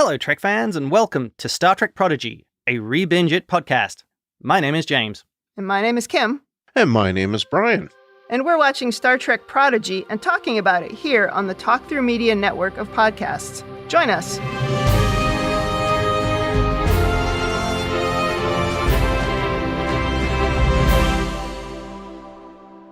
Hello, Trek fans, and welcome to Star Trek Prodigy, a RebingeIt Podcast. My name is James. And my name is Kim. And my name is Brian. And we're watching Star Trek Prodigy and talking about it here on the Talk Through Media network of podcasts. Join us.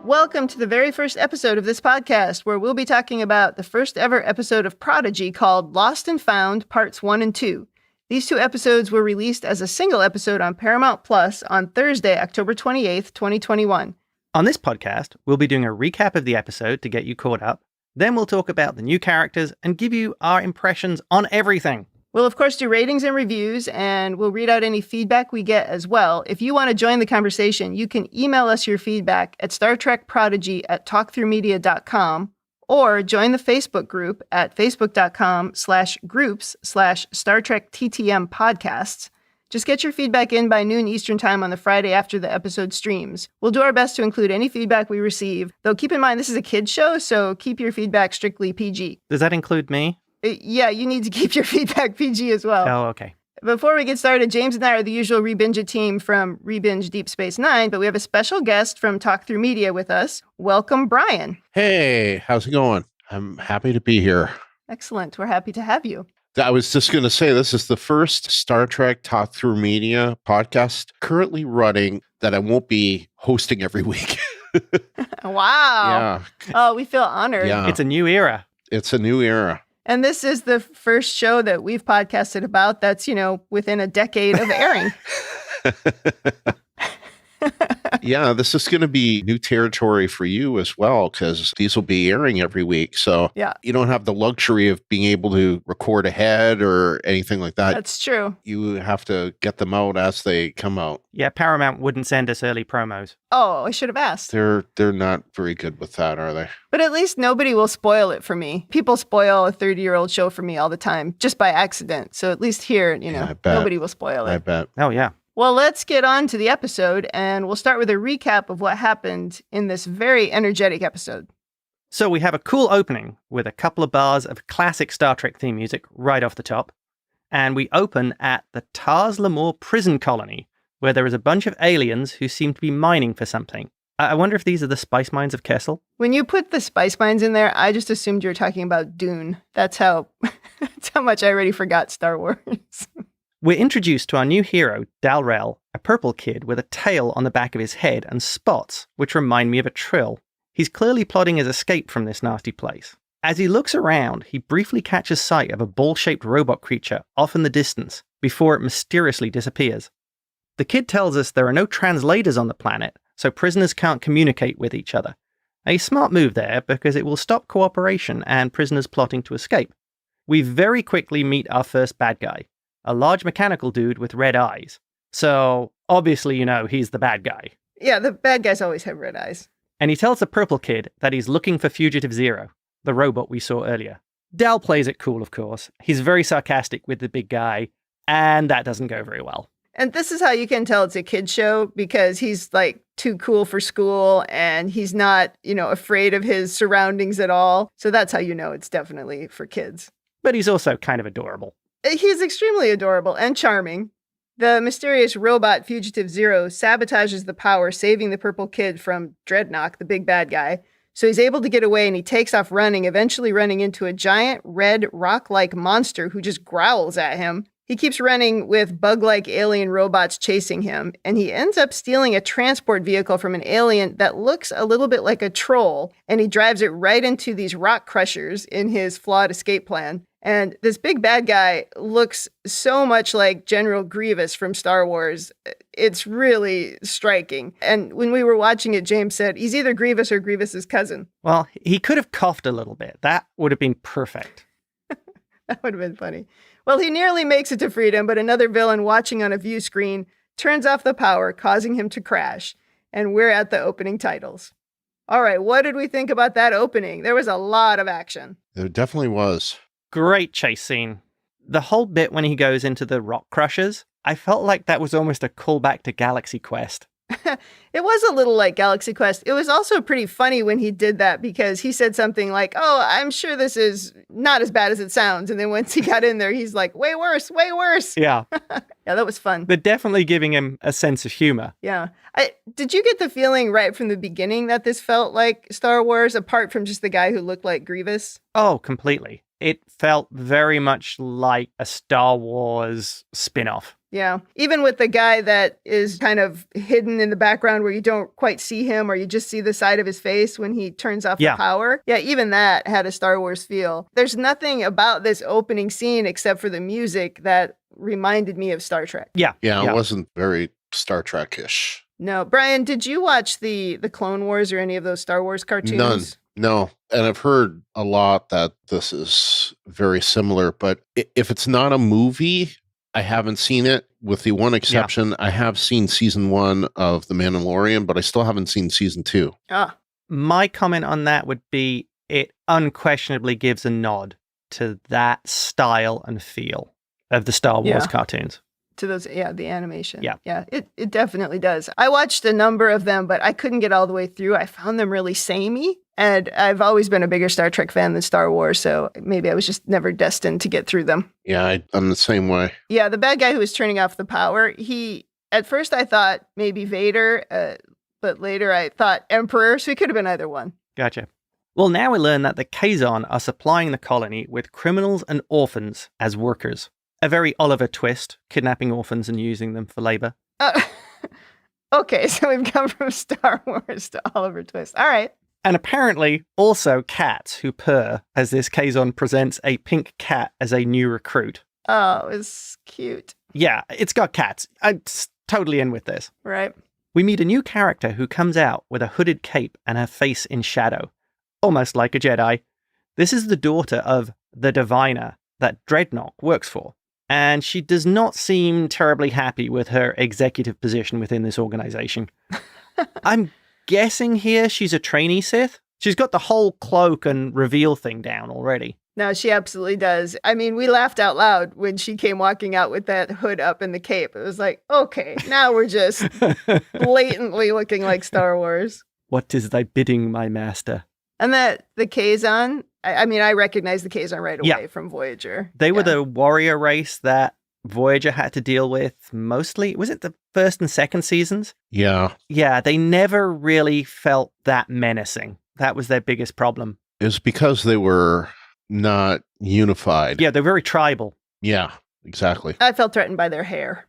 Welcome to the very first episode of this podcast, where we'll be talking about the first ever episode of Prodigy called Lost and Found Parts 1 and 2. These two episodes were released as a single episode on Paramount Plus on Thursday, October 28th, 2021. On this podcast, we'll be doing a recap of the episode to get you caught up. Then we'll talk about the new characters and give you our impressions on everything. We'll, of course, do ratings and reviews, and we'll read out any feedback we get as well. If you want to join the conversation, you can email us your feedback at StarTrekProdigy@talkthroughmedia.com or join the Facebook group at facebook.com/groups/Star Trek TTM podcasts. Just get your feedback in by noon Eastern time on the Friday after the episode streams. We'll do our best to include any feedback we receive, though keep in mind this is a kid's show, so keep your feedback strictly PG. Does that include me? Yeah, you need to keep your feedback PG as well. Oh, okay. Before we get started, James and I are the usual RebingeIt team from Rebinge Deep Space Nine, but we have a special guest from Talk Through Media with us. Welcome, Brian. Hey, how's it going? I'm happy to be here. Excellent. We're happy to have you. I was just going to say, this is the first Star Trek Talk Through Media podcast currently running that I won't be hosting every week. Wow. Yeah. Oh, we feel honored. Yeah. It's a new era. It's a new era. And this is the first show that we've podcasted about that's, within a decade of airing. Yeah, this is going to be new territory for you as well, because these will be airing every week. So yeah, you don't have the luxury of being able to record ahead or anything like that. That's true. You have to get them out as they come out. Yeah, Paramount wouldn't send us early promos. Oh, I should have asked. They're not very good with that, are they? But at least nobody will spoil it for me. People spoil a 30-year-old show for me all the time, just by accident. So at least here, nobody will spoil it. I bet. Oh, yeah. Well, let's get on to the episode, and we'll start with a recap of what happened in this very energetic episode. So we have a cool opening with a couple of bars of classic Star Trek theme music right off the top. And we open at the Tars Lamore prison colony, where there is a bunch of aliens who seem to be mining for something. I wonder if these are the spice mines of Kessel. When you put the spice mines in there, I just assumed you were talking about Dune. That's how much I already forgot Star Wars. We're introduced to our new hero, Dal-Rel, a purple kid with a tail on the back of his head and spots, which remind me of a trill. He's clearly plotting his escape from this nasty place. As he looks around, he briefly catches sight of a ball-shaped robot creature off in the distance before it mysteriously disappears. The kid tells us there are no translators on the planet, so prisoners can't communicate with each other. A smart move there, because it will stop cooperation and prisoners plotting to escape. We very quickly meet our first bad guy, a large mechanical dude with red eyes. So, obviously, he's the bad guy. Yeah, the bad guys always have red eyes. And he tells the purple kid that he's looking for Fugitive Zero, the robot we saw earlier. Dal plays it cool, of course. He's very sarcastic with the big guy, and that doesn't go very well. And this is how you can tell it's a kid's show, because he's too cool for school, and he's not, afraid of his surroundings at all. So that's how you know it's definitely for kids. But he's also kind of adorable. He's extremely adorable and charming. The mysterious robot Fugitive Zero sabotages the power, saving the purple kid from Dreadnought, the big bad guy. So he's able to get away, and he takes off running, eventually running into a giant red rock-like monster who just growls at him. He keeps running with bug-like alien robots chasing him, and he ends up stealing a transport vehicle from an alien that looks a little bit like a troll, and he drives it right into these rock crushers in his flawed escape plan. And this big bad guy looks so much like General Grievous from Star Wars. It's really striking. And when we were watching it, James said, he's either Grievous or Grievous's cousin. Well, he could have coughed a little bit. That would have been perfect. That would have been funny. Well, he nearly makes it to freedom, but another villain watching on a view screen turns off the power, causing him to crash. And we're at the opening titles. All right, what did we think about that opening? There was a lot of action. There definitely was. Great chase scene. The whole bit when he goes into the rock crushers, I felt like that was almost a callback to Galaxy Quest. It was a little like Galaxy Quest. It was also pretty funny when he did that because he said something like, oh, I'm sure this is not as bad as it sounds. And then once he got in there, he's like, way worse, way worse. Yeah. Yeah, that was fun. They're definitely giving him a sense of humor. Yeah. Did you get the feeling right from the beginning that this felt like Star Wars, apart from just the guy who looked like Grievous? Oh, completely. It felt very much like a Star Wars spin-off. Yeah. Even with the guy that is kind of hidden in the background where you don't quite see him or you just see the side of his face when he turns off the power. Yeah, even that had a Star Wars feel. There's nothing about this opening scene except for the music that reminded me of Star Trek. Yeah, it wasn't very Star Trek-ish. No. Brian, did you watch the Clone Wars or any of those Star Wars cartoons? None. No. And I've heard a lot that this is very similar, but if it's not a movie, I haven't seen it, with the one exception. I have seen season 1 of The Mandalorian, but I still haven't seen season 2. My comment on that would be it unquestionably gives a nod to that style and feel of the Star Wars cartoons. To those, the animation. Yeah. It definitely does. I watched a number of them, but I couldn't get all the way through. I found them really samey. And I've always been a bigger Star Trek fan than Star Wars, so maybe I was just never destined to get through them. Yeah, I'm the same way. Yeah, the bad guy who was turning off the power, at first I thought maybe Vader, but later I thought Emperor, so he could have been either one. Gotcha. Well, now we learn that the Kazon are supplying the colony with criminals and orphans as workers. A very Oliver twist, kidnapping orphans and using them for labor. Okay, so we've come from Star Wars to Oliver Twist. All right. And apparently also cats who purr as this Kazon presents a pink cat as a new recruit. Oh, it's cute. Yeah, it's got cats. I'm totally in with this. Right. We meet a new character who comes out with a hooded cape and her face in shadow, almost like a Jedi. This is the daughter of the diviner that Dreadnought works for. And she does not seem terribly happy with her executive position within this organization. I'm guessing here she's a trainee Sith. She's got the whole cloak and reveal thing down already. No, she absolutely does. I mean, we laughed out loud when she came walking out with that hood up and the cape. It was like, okay, now we're just blatantly looking like Star Wars. What is thy bidding, my master? And the Kazon, I mean, I recognize the Kazon right away from Voyager. They were the warrior race that Voyager had to deal with mostly. Was it the first and second seasons? Yeah. Yeah, they never really felt that menacing. That was their biggest problem. It was because they were not unified. Yeah, they're very tribal. Yeah, exactly. I felt threatened by their hair.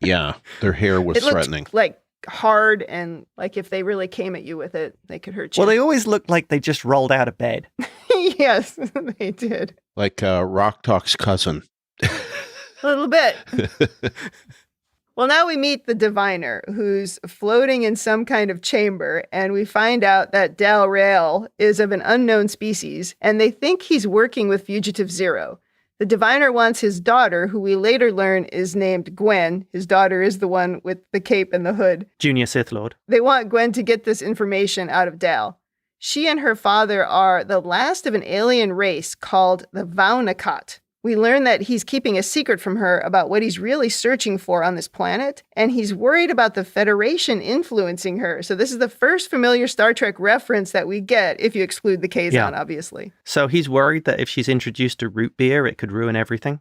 Yeah, their hair was threatening. Like hard, and like if they really came at you with it, they could hurt you. Well, they always looked like they just rolled out of bed. Yes, they did. Like Rock Talk's cousin. A little bit. Well, now we meet the diviner who's floating in some kind of chamber, and we find out that Dal Rael is of an unknown species, and they think he's working with Fugitive Zero. The diviner wants his daughter, who we later learn is named Gwen. His daughter is the one with the cape and the hood. Junior Sith Lord. They want Gwen to get this information out of Dal. She and her father are the last of an alien race called the Vaunakot. We learn that he's keeping a secret from her about what he's really searching for on this planet, and he's worried about the Federation influencing her. So this is the first familiar Star Trek reference that we get, if you exclude the Kazon, obviously. So he's worried that if she's introduced to root beer, it could ruin everything?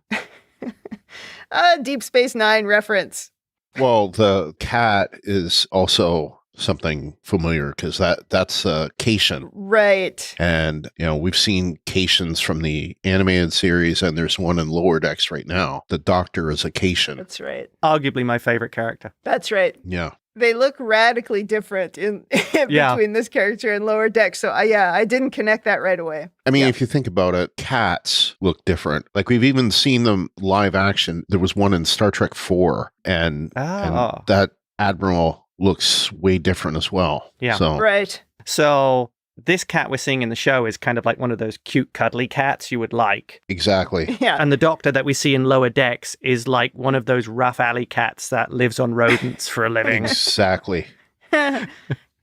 Deep Space Nine reference. Well, the cat is also something familiar because that's Cation. Right. And, we've seen Cations from the animated series, and there's one in Lower Decks right now. The Doctor is a Cation. That's right. Arguably my favorite character. That's right. Yeah. They look radically different in between this character and Lower Decks. So, I didn't connect that right away. I mean, if you think about it, cats look different. Like, we've even seen them live action. There was one in Star Trek 4, and that Admiral looks way different as well. Yeah. So. Right. So this cat we're seeing in the show is kind of like one of those cute, cuddly cats you would like. Exactly. Yeah. And the Doctor that we see in Lower Decks is like one of those rough alley cats that lives on rodents for a living. Exactly.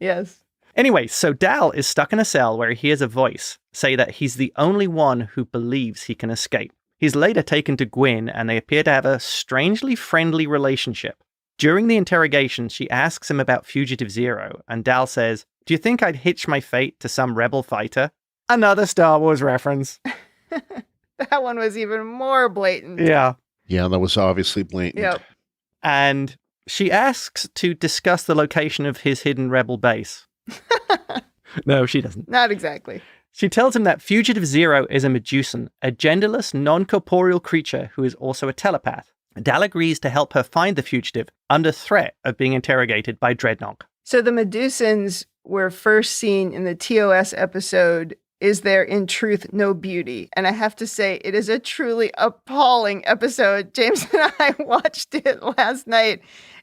Yes. Anyway, so Dal is stuck in a cell where he hears a voice say that he's the only one who believes he can escape. He's later taken to Gwyn, and they appear to have a strangely friendly relationship. During the interrogation, she asks him about Fugitive Zero, and Dal says, "Do you think I'd hitch my fate to some rebel fighter?" Another Star Wars reference. That one was even more blatant. Yeah. Yeah, that was obviously blatant. Yep. And she asks to discuss the location of his hidden rebel base. No, she doesn't. Not exactly. She tells him that Fugitive Zero is a Medusan, a genderless, non-corporeal creature who is also a telepath. Dal agrees to help her find the fugitive under threat of being interrogated by Dreadnought. So the Medusans were first seen in the TOS episode, Is There in Truth No Beauty? And I have to say, it is a truly appalling episode. James and I watched it last night,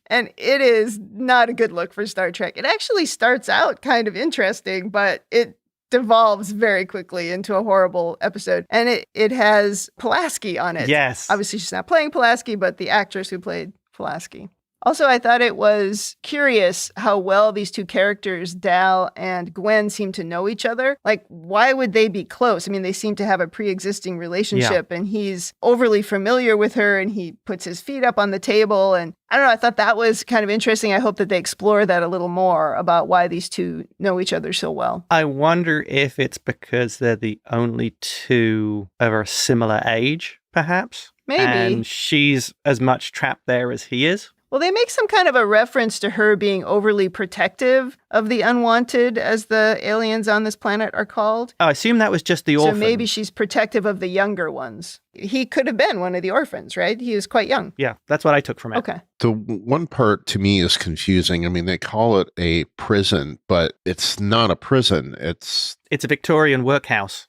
and it is not a good look for Star Trek. It actually starts out kind of interesting, but it devolves very quickly into a horrible episode. And it has Pulaski on it. Yes. Obviously, she's not playing Pulaski, but the actress who played Pulaski. Also, I thought it was curious how well these two characters, Dal and Gwen, seem to know each other. Like, why would they be close? I mean, they seem to have a pre-existing relationship, and he's overly familiar with her, and he puts his feet up on the table. And I don't know, I thought that was kind of interesting. I hope that they explore that a little more about why these two know each other so well. I wonder if it's because they're the only two of a similar age, perhaps. Maybe. And she's as much trapped there as he is. Well, they make some kind of a reference to her being overly protective of the unwanted, as the aliens on this planet are called. I assume that was just the orphan. So maybe she's protective of the younger ones. He could have been one of the orphans, right? He was quite young. Yeah, that's what I took from it. Okay. The one part to me is confusing. I mean, they call it a prison, but it's not a prison. It's a Victorian workhouse.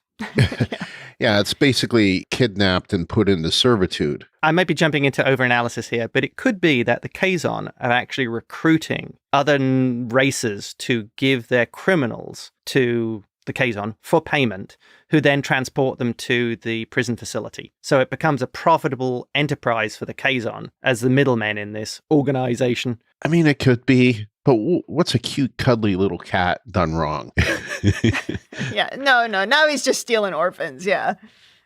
Yeah, it's basically kidnapped and put into servitude. I might be jumping into overanalysis here, but it could be that the Kazon are actually recruiting other races to give their criminals to the Kazon for payment, who then transport them to the prison facility. So it becomes a profitable enterprise for the Kazon as the middlemen in this organization. I mean, it could be, but what's a cute, cuddly little cat done wrong? Yeah, no. Now he's just stealing orphans, yeah.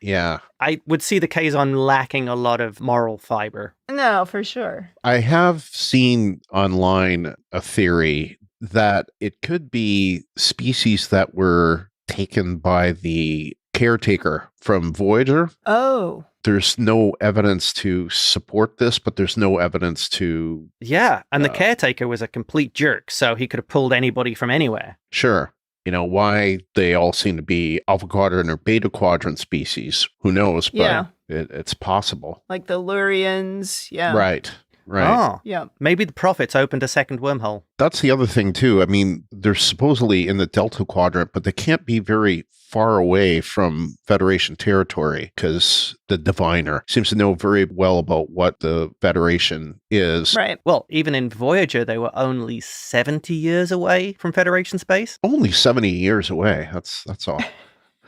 Yeah. I would see the Kazon lacking a lot of moral fiber. No, for sure. I have seen online a theory that it could be species that were taken by the caretaker from Voyager. Oh. There's no evidence to support this, but there's no evidence to... Yeah, and the caretaker was a complete jerk, so he could have pulled anybody from anywhere. Sure. You know, why they all seem to be Alpha Quadrant or Beta Quadrant species, who knows, but yeah. It's possible. Like the Lurians, yeah. Right. Oh, yeah. Maybe the Prophets opened a second wormhole. That's the other thing, too. I mean, they're supposedly in the Delta Quadrant, but they can't be very far away from Federation territory because the Diviner seems to know very well about what the Federation is. Right. Well, even in Voyager, they were only 70 years away from Federation space. Only 70 years away. That's all.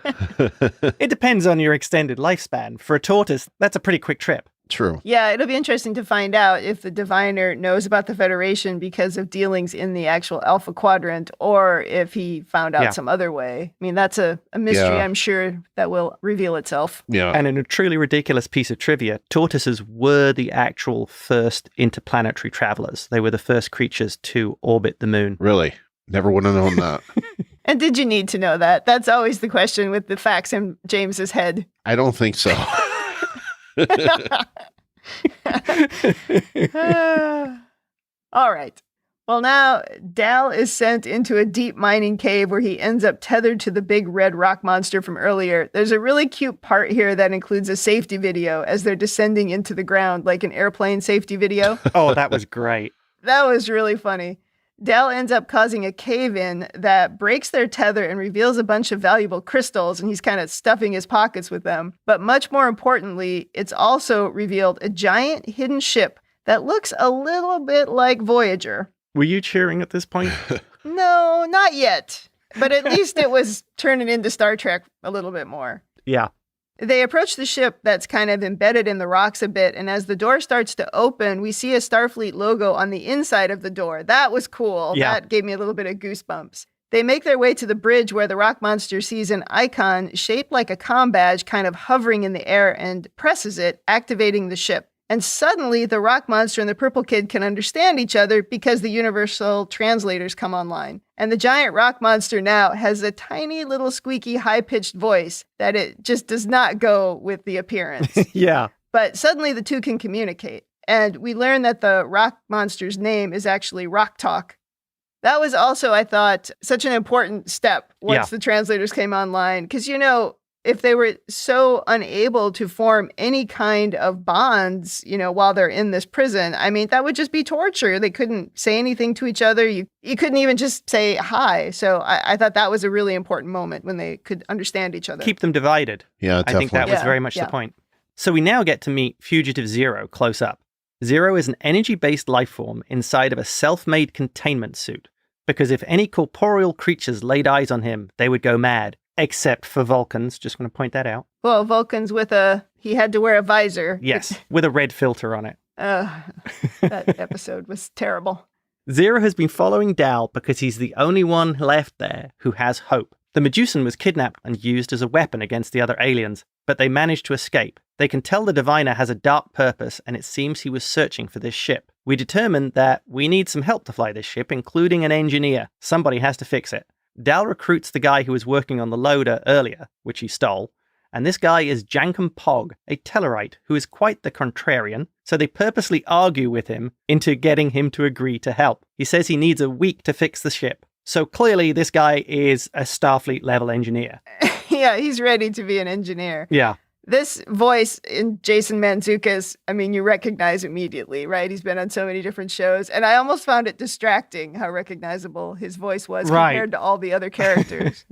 It depends on your extended lifespan. For a tortoise, that's a pretty quick trip. True. Yeah, it'll be interesting to find out if the Diviner knows about the Federation because of dealings in the actual Alpha Quadrant, or if he found out some other way. I mean, that's a mystery, I'm sure, that will reveal itself. Yeah. And in a truly ridiculous piece of trivia, tortoises were the actual first interplanetary travelers. They were the first creatures to orbit the moon. Really? Never would have known that. And did you need to know that? That's always the question with the facts in James's head. I don't think so. All right. Well, now Dal is sent into a deep mining cave where he ends up tethered to the big red rock monster from earlier. There's a really cute part here that includes a safety video as they're descending into the ground, like an airplane safety video. Oh, that was great. That was really funny. Dal ends up causing a cave-in that breaks their tether and reveals a bunch of valuable crystals, and he's kind of stuffing his pockets with them. But much more importantly, it's also revealed a giant hidden ship that looks a little bit like Voyager. Were you cheering at this point? No, not yet. But at least it was turning into Star Trek a little bit more. Yeah. They approach the ship that's kind of embedded in the rocks a bit, and as the door starts to open, we see a Starfleet logo on the inside of the door. That was cool. Yeah. That gave me a little bit of goosebumps. They make their way to the bridge where the rock monster sees an icon shaped like a comm badge kind of hovering in the air and presses it, activating the ship. And suddenly, the rock monster and the purple kid can understand each other because the universal translators come online. And the giant rock monster now has a tiny little squeaky high-pitched voice that it just does not go with the appearance. Yeah. But suddenly the two can communicate. And we learn that the rock monster's name is actually Rock Talk. That was also, I thought, such an important step once the translators came online. Because, you know, if they were so unable to form any kind of bonds, you know, while they're in this prison, I mean, that would just be torture. They couldn't say anything to each other. You couldn't even just say hi. So I thought that was a really important moment when they could understand each other. Keep them divided. Yeah, I think that was very much the point. So we now get to meet Fugitive Zero close up. Zero is an energy-based life form inside of a self-made containment suit. Because if any corporeal creatures laid eyes on him, they would go mad. Except for Vulcans, just going to point that out. Well, Vulcans he had to wear a visor. Yes, with a red filter on it. That episode was terrible. Zero has been following Dal because he's the only one left there who has hope. The Medusan was kidnapped and used as a weapon against the other aliens, but they managed to escape. They can tell the Diviner has a dark purpose, and it seems he was searching for this ship. We determined that we need some help to fly this ship, including an engineer. Somebody has to fix it. Dal recruits the guy who was working on the loader earlier, which he stole, and this guy is Jankum Pog, a Tellarite who is quite the contrarian, so they purposely argue with him into getting him to agree to help. He says he needs a week to fix the ship. So clearly this guy is a Starfleet level engineer. Yeah, he's ready to be an engineer. Yeah. This voice in Jason Mantzoukas, I mean, you recognize immediately, right? He's been on so many different shows. And I almost found it distracting how recognizable his voice was compared to all the other characters.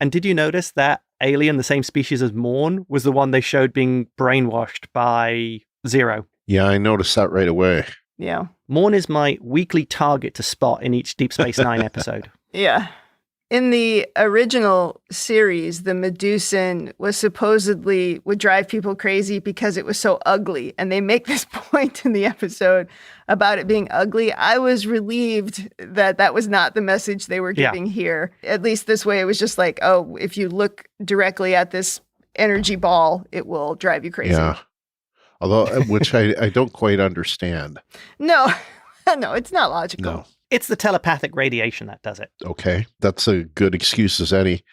And did you notice that alien, the same species as Morn, was the one they showed being brainwashed by Zero? Yeah, I noticed that right away. Yeah. Morn is my weekly target to spot in each Deep Space Nine episode. Yeah. In the original series, the Medusan would drive people crazy because it was so ugly. And they make this point in the episode about it being ugly. I was relieved that that was not the message they were giving here. At least this way, it was just like, oh, if you look directly at this energy ball, it will drive you crazy. Yeah. Although, which I don't quite understand. No, no, it's not logical. No. It's the telepathic radiation that does it. Okay. That's a good excuse as any.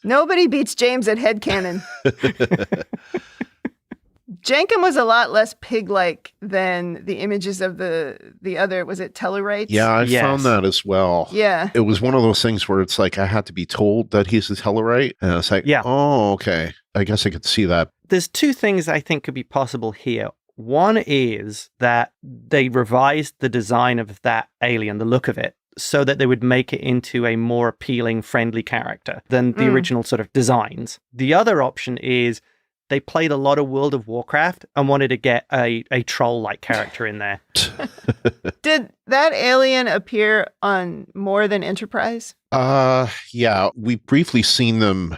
Nobody beats James at headcanon. Jankum was a lot less pig-like than the images of the other, was it Tellarites? Yeah, I found that as well. Yeah. It was one of those things where it's like I had to be told that he's a Tellarite. And I was like, oh, okay. I guess I could see that. There's two things I think could be possible here. One is that they revised the design of that alien, the look of it, so that they would make it into a more appealing, friendly character than the original sort of designs. The other option is they played a lot of World of Warcraft and wanted to get a troll-like character in there. Did that alien appear on more than Enterprise? Yeah, we briefly seen them.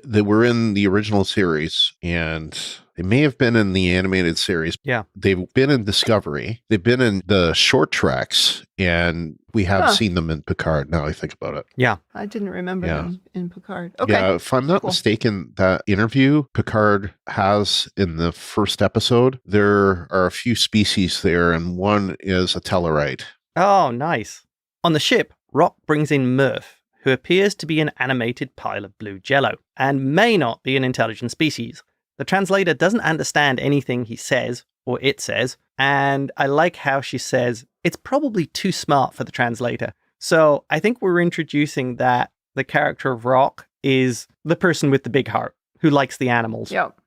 They were in the original series, and they may have been in the animated series. Yeah. They've been in Discovery. They've been in the short tracks, and we have seen them in Picard, now I think about it. Yeah. I didn't remember them in Picard. Okay. Yeah, if I'm not mistaken, that interview Picard has in the first episode, there are a few species there, and one is a Tellarite. Oh, nice. On the ship, Rock brings in Murph, who appears to be an animated pile of blue jello, and may not be an intelligent species. The translator doesn't understand anything he says, or it says, and I like how she says, it's probably too smart for the translator. So I think we're introducing that the character of Rock is the person with the big heart, who likes the animals. Yep.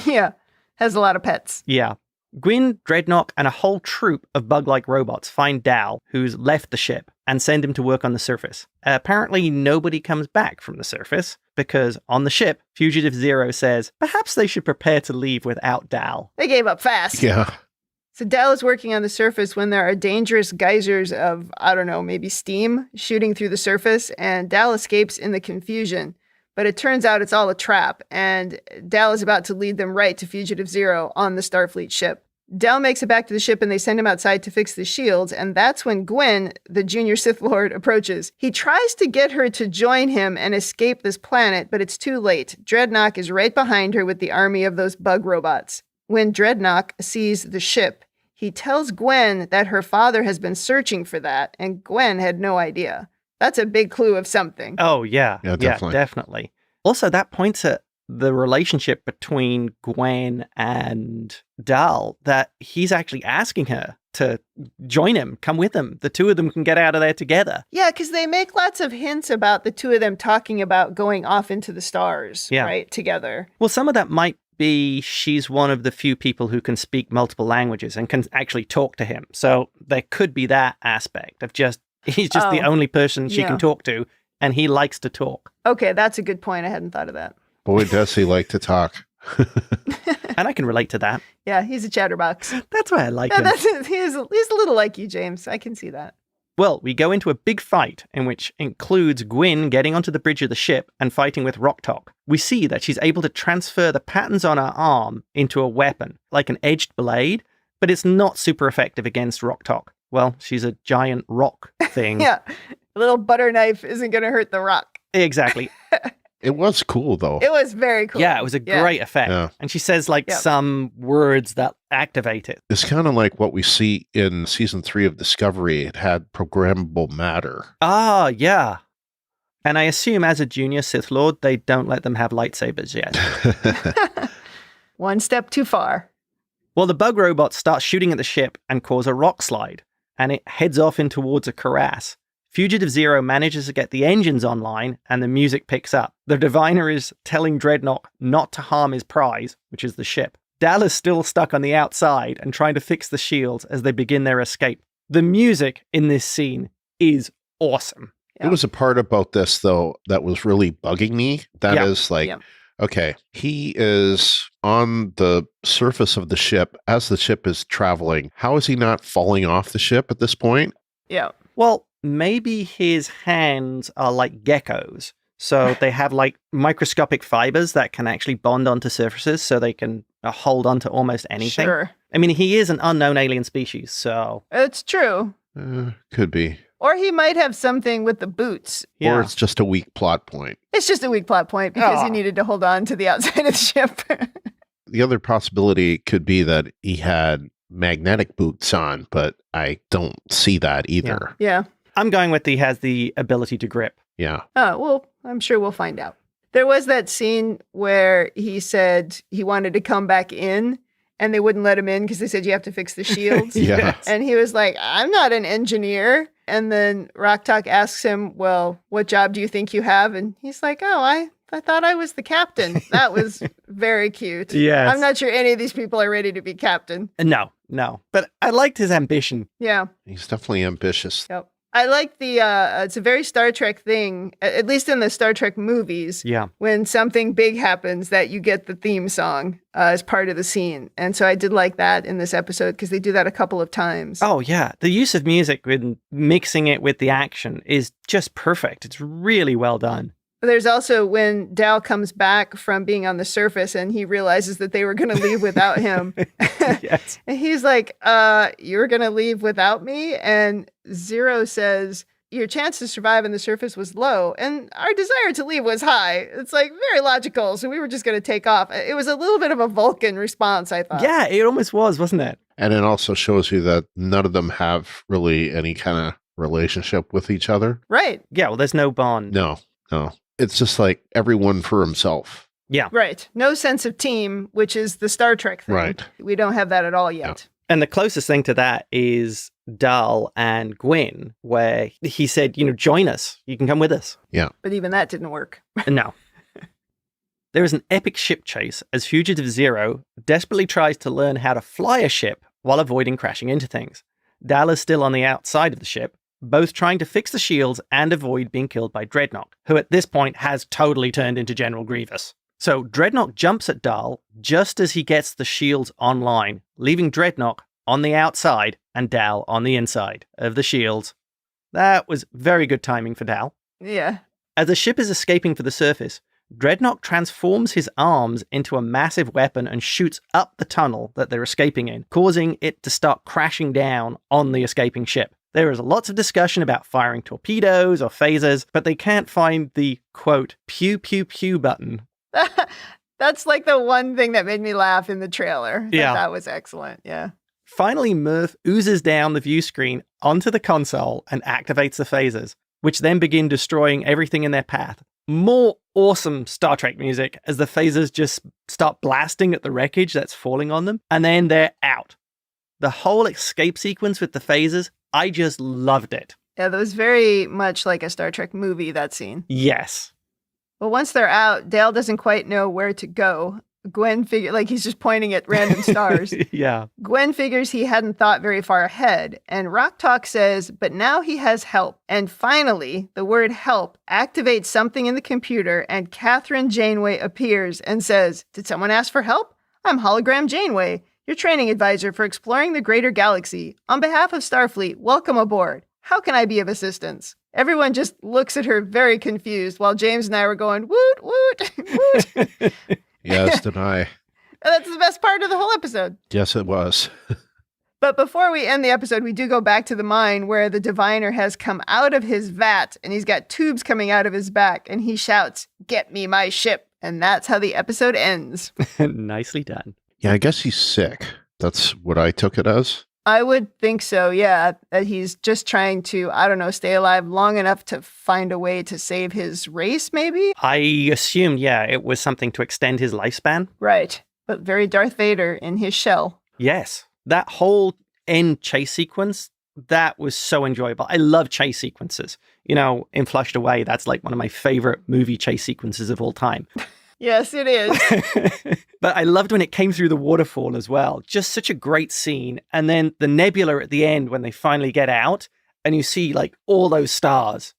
Yeah. Has a lot of pets. Yeah. Gwyn, Dreadnought, and a whole troop of bug-like robots find Dal, who's left the ship, and send him to work on the surface. Apparently, nobody comes back from the surface, because on the ship, Fugitive Zero says, perhaps they should prepare to leave without Dal. They gave up fast. Yeah. So Dal is working on the surface when there are dangerous geysers of, I don't know, maybe steam shooting through the surface, and Dal escapes in the confusion. But it turns out it's all a trap, and Dal is about to lead them right to Fugitive Zero on the Starfleet ship. Dal makes it back to the ship, and they send him outside to fix the shields, and that's when Gwyn, the junior Sith Lord, approaches. He tries to get her to join him and escape this planet, but it's too late. Dreadnought is right behind her with the army of those bug robots. when Dreadnought sees the ship, he tells Gwen that her father has been searching for that, and Gwen had no idea. That's a big clue of something. Oh, yeah. Yeah, definitely. Definitely. Also, that points at the relationship between Gwen and Dal, that he's actually asking her to join him, come with him. The two of them can get out of there together. Yeah, because they make lots of hints about the two of them talking about going off into the stars, right, together. Well, some of that might be she's one of the few people who can speak multiple languages and can actually talk to him. So there could be that aspect of he's just the only person she can talk to, and he likes to talk. Okay, that's a good point. I hadn't thought of that. Boy, does he like to talk. And I can relate to that. Yeah, he's a chatterbox. That's why I like him. He's a little like you, James. I can see that. Well, we go into a big fight, in which includes Gwyn getting onto the bridge of the ship and fighting with Rok-Tahk. We see that she's able to transfer the patterns on her arm into a weapon, like an edged blade, but it's not super effective against Rok-Tahk. Well, she's a giant rock thing. Yeah, a little butter knife isn't going to hurt the rock. Exactly. It was cool, though. It was very cool. Yeah, it was a great effect. Yeah. And she says, some words that activate it. It's kind of like what we see in season 3 of Discovery. It had programmable matter. Ah, yeah. And I assume as a junior Sith Lord, they don't let them have lightsabers yet. One step too far. Well, the bug robot starts shooting at the ship and cause a rock slide, and it heads off in towards a crevasse. Fugitive Zero manages to get the engines online, and the music picks up. The diviner is telling Dreadnought not to harm his prize, which is the ship. Dal is still stuck on the outside and trying to fix the shields as they begin their escape. The music in this scene is awesome. There was a part about this, though, that was really bugging me. That is okay, he is on the surface of the ship as the ship is traveling. How is he not falling off the ship at this point? Yeah. Well, maybe his hands are like geckos. So they have like microscopic fibers that can actually bond onto surfaces so they can hold onto almost anything. Sure. I mean, he is an unknown alien species, so... It's true. Could be. Or he might have something with the boots. Yeah. Or it's just a weak plot point. It's just a weak plot point because he needed to hold on to the outside of the ship. The other possibility could be that he had magnetic boots on, but I don't see that either. Yeah. I'm going with he has the ability to grip. Yeah. Oh, well, I'm sure we'll find out. There was that scene where he said he wanted to come back in and they wouldn't let him in because they said you have to fix the shields. Yeah. And he was like, I'm not an engineer. And then Rok-Tahk asks him, well, what job do you think you have? And he's like, oh, I thought I was the captain. That was very cute. Yes. I'm not sure any of these people are ready to be captain. No. But I liked his ambition. Yeah. He's definitely ambitious. Yep. I like the, it's a very Star Trek thing, at least in the Star Trek movies. Yeah. When something big happens that you get the theme song as part of the scene. And so I did like that in this episode because they do that a couple of times. Oh, yeah. The use of music with mixing it with the action is just perfect. It's really well done. There's also when Dal comes back from being on the surface and he realizes that they were going to leave without him. Yes. And he's like, you're going to leave without me? And Zero says, your chance to survive on the surface was low and our desire to leave was high. It's like very logical. So we were just going to take off. It was a little bit of a Vulcan response, I thought. Yeah, it almost was, wasn't it? And it also shows you that none of them have really any kind of relationship with each other. Right. Yeah, well, there's no bond. No. It's just like everyone for himself. Yeah. Right. No sense of team, which is the Star Trek thing. Right. We don't have that at all yet. And the closest thing to that is Dal and Gwyn, where he said, join us. You can come with us. Yeah. But even that didn't work. No. There is an epic ship chase as Fugitive Zero desperately tries to learn how to fly a ship while avoiding crashing into things. Dal is still on the outside of the ship, both trying to fix the shields and avoid being killed by Dreadnought, who at this point has totally turned into General Grievous. So Dreadnought jumps at Dal just as he gets the shields online, leaving Dreadnought on the outside and Dal on the inside of the shields. That was very good timing for Dal. Yeah. As the ship is escaping for the surface, Dreadnought transforms his arms into a massive weapon and shoots up the tunnel that they're escaping in, causing it to start crashing down on the escaping ship. There is lots of discussion about firing torpedoes or phasers, but they can't find the, quote, pew pew pew button. That's like the one thing that made me laugh in the trailer. Yeah. That was excellent. Yeah. Finally, Mirth oozes down the view screen onto the console and activates the phasers, which then begin destroying everything in their path. More awesome Star Trek music as the phasers just start blasting at the wreckage that's falling on them, and then they're out. The whole escape sequence with the phasers, I just loved it. Yeah, that was very much like a Star Trek movie, that scene. Yes. Well, once they're out, Dale doesn't quite know where to go. Gwen he's just pointing at random stars. Yeah. Gwen figures he hadn't thought very far ahead, and Rock Talk says, but now he has help. And finally, the word help activates something in the computer, and Catherine Janeway appears and says, did someone ask for help? I'm Hologram Janeway, your training advisor for exploring the greater galaxy. On behalf of Starfleet, welcome aboard. How can I be of assistance? Everyone just looks at her very confused, while James and I were going, woot, woot, woot. Yes, did I. That's the best part of the whole episode. Yes, it was. But before we end the episode, we do go back to the mine where the diviner has come out of his vat and he's got tubes coming out of his back and he shouts, get me my ship. And that's how the episode ends. Nicely done. Yeah, I guess he's sick. That's what I took it as. I would think so, yeah. That he's just trying to, I don't know, stay alive long enough to find a way to save his race, maybe? I assumed, yeah, it was something to extend his lifespan. Right. But very Darth Vader in his shell. Yes. That whole end chase sequence, that was so enjoyable. I love chase sequences. You know, in Flushed Away, that's like one of my favorite movie chase sequences of all time. Yes, it is. But I loved when it came through the waterfall as well. Just such a great scene. And then the nebula at the end when they finally get out and you see like all those stars.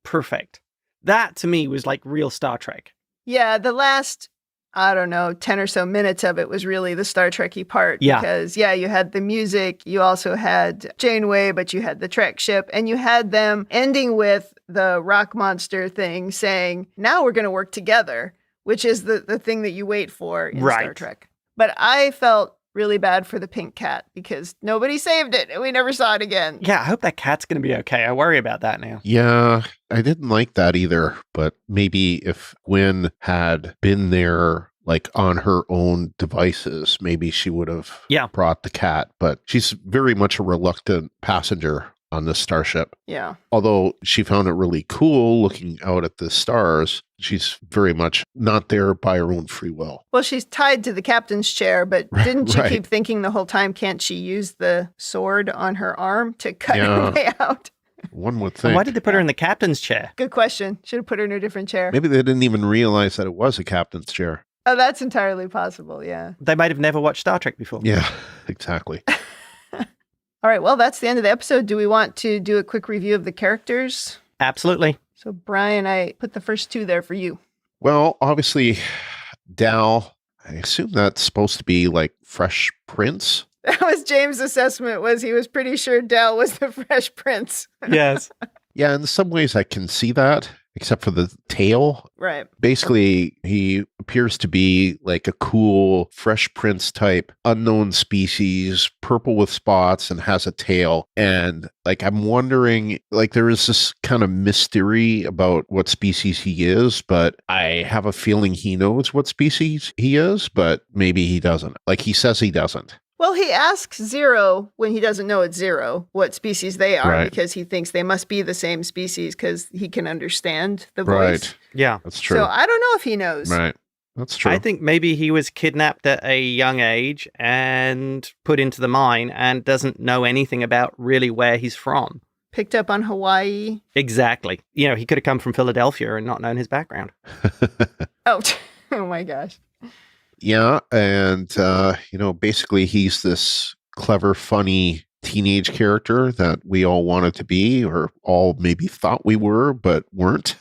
Perfect. That to me was like real Star Trek. Yeah, the last, I don't know, 10 or so minutes of it was really the Star Trek-y part. Yeah. Because, yeah, you had the music, you also had Janeway, but you had the Trek ship, and you had them ending with the rock monster thing saying, now we're going to work together, which is the thing that you wait for in Star Trek. But I felt really bad for the pink cat because nobody saved it and we never saw it again. Yeah, I hope that cat's going to be okay. I worry about that now. Yeah, I didn't like that either. But maybe if Gwen had been there, like on her own devices, maybe she would have brought the cat. But she's very much a reluctant passenger on this starship. Yeah. Although she found it really cool looking out at the stars, she's very much not there by her own free will. Well, she's tied to the captain's chair, but didn't you keep thinking the whole time, can't she use the sword on her arm to cut her way out? One would think. And why did they put her in the captain's chair? Good question. Should have put her in a different chair. Maybe they didn't even realize that it was a captain's chair. Oh, that's entirely possible, yeah. They might have never watched Star Trek before. Yeah, exactly. All right, well, that's the end of the episode. Do we want to do a quick review of the characters? Absolutely. So, Brian, I put the first two there for you. Well, obviously, Dal, I assume that's supposed to be like Fresh Prince. That was James' assessment, was he was pretty sure Dal was the Fresh Prince. Yes. Yeah, in some ways I can see that, except for the tail. Right. Basically, he appears to be like a cool Fresh Prince type, unknown species, purple with spots and has a tail. And like, I'm wondering, like, there is this kind of mystery about what species he is, but I have a feeling he knows what species he is, but maybe he doesn't. Like, he says he doesn't. Well, he asks Zero when he doesn't know it's Zero what species they are because he thinks they must be the same species because he can understand the voice. Right. Yeah. That's true. So I don't know if he knows. Right. That's true. I think maybe he was kidnapped at a young age and put into the mine and doesn't know anything about really where he's from. Picked up on Hawaii. Exactly. You know, he could have come from Philadelphia and not known his background. Oh my gosh. Yeah, and, basically he's this clever, funny teenage character that we all wanted to be, or all maybe thought we were, but weren't.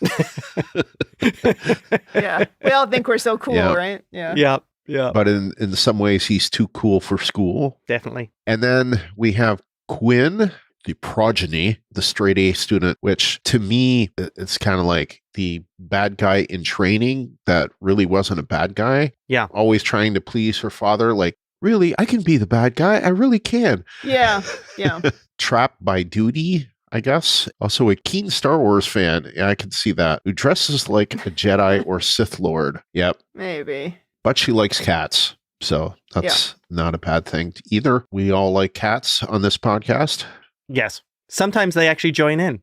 Yeah, we all think we're so cool, right? Yeah. But in some ways, he's too cool for school. Definitely. And then we have Quinn, the progeny, the straight A student, which to me, it's kind of like the bad guy in training that really wasn't a bad guy. Yeah. Always trying to please her father. Like, really, I can be the bad guy. I really can. Yeah. Trapped by duty, I guess. Also a keen Star Wars fan. Yeah, I can see that. Who dresses like a Jedi or Sith Lord. Yep. Maybe. But she likes cats. So that's not a bad thing either. We all like cats on this podcast. Yes. Sometimes they actually join in.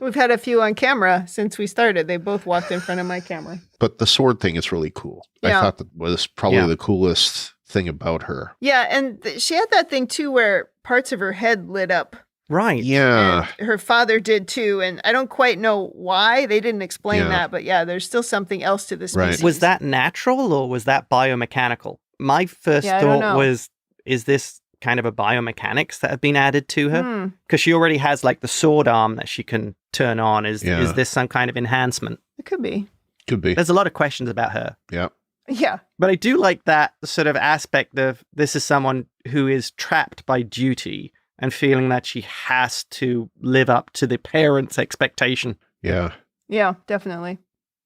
We've had a few on camera since we started. They both walked in front of my camera. But the sword thing is really cool. Yeah. I thought that was probably the coolest thing about her. Yeah, and she had that thing too where parts of her head lit up. Right. Yeah. And her father did too, and I don't quite know why. They didn't explain that, but yeah, there's still something else to this species. Was that natural or was that biomechanical? My first thought was, is this kind of a biomechanics that have been added to her? Because she already has like the sword arm that she can turn on. Is this some kind of enhancement? It could be. Could be. There's a lot of questions about her. Yeah. Yeah. But I do like that sort of aspect of this is someone who is trapped by duty and feeling that she has to live up to the parents' expectation. Yeah. Yeah, definitely.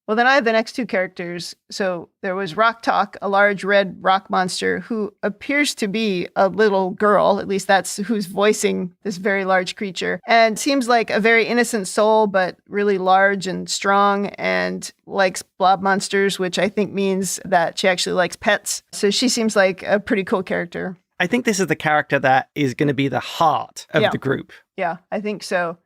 Well, then I have the next two characters. So there was Rock Talk, a large red rock monster who appears to be a little girl. At least that's who's voicing this very large creature. And seems like a very innocent soul, but really large and strong and likes blob monsters, which I think means that she actually likes pets. So she seems like a pretty cool character. I think this is the character that is going to be the heart of the group. Yeah, I think so.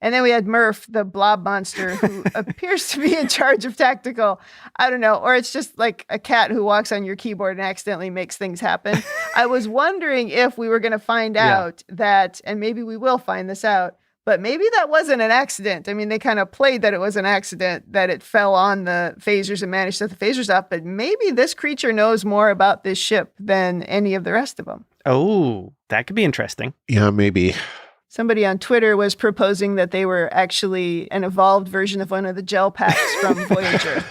And then we had Murph, the blob monster, who appears to be in charge of tactical. I don't know. Or it's just like a cat who walks on your keyboard and accidentally makes things happen. I was wondering if we were going to find out that, and maybe we will find this out, but maybe that wasn't an accident. I mean, they kind of played that it was an accident, that it fell on the phasers and managed to set the phasers up. But maybe this creature knows more about this ship than any of the rest of them. Oh, that could be interesting. Yeah, maybe. Somebody on Twitter was proposing that they were actually an evolved version of one of the gel packs from Voyager.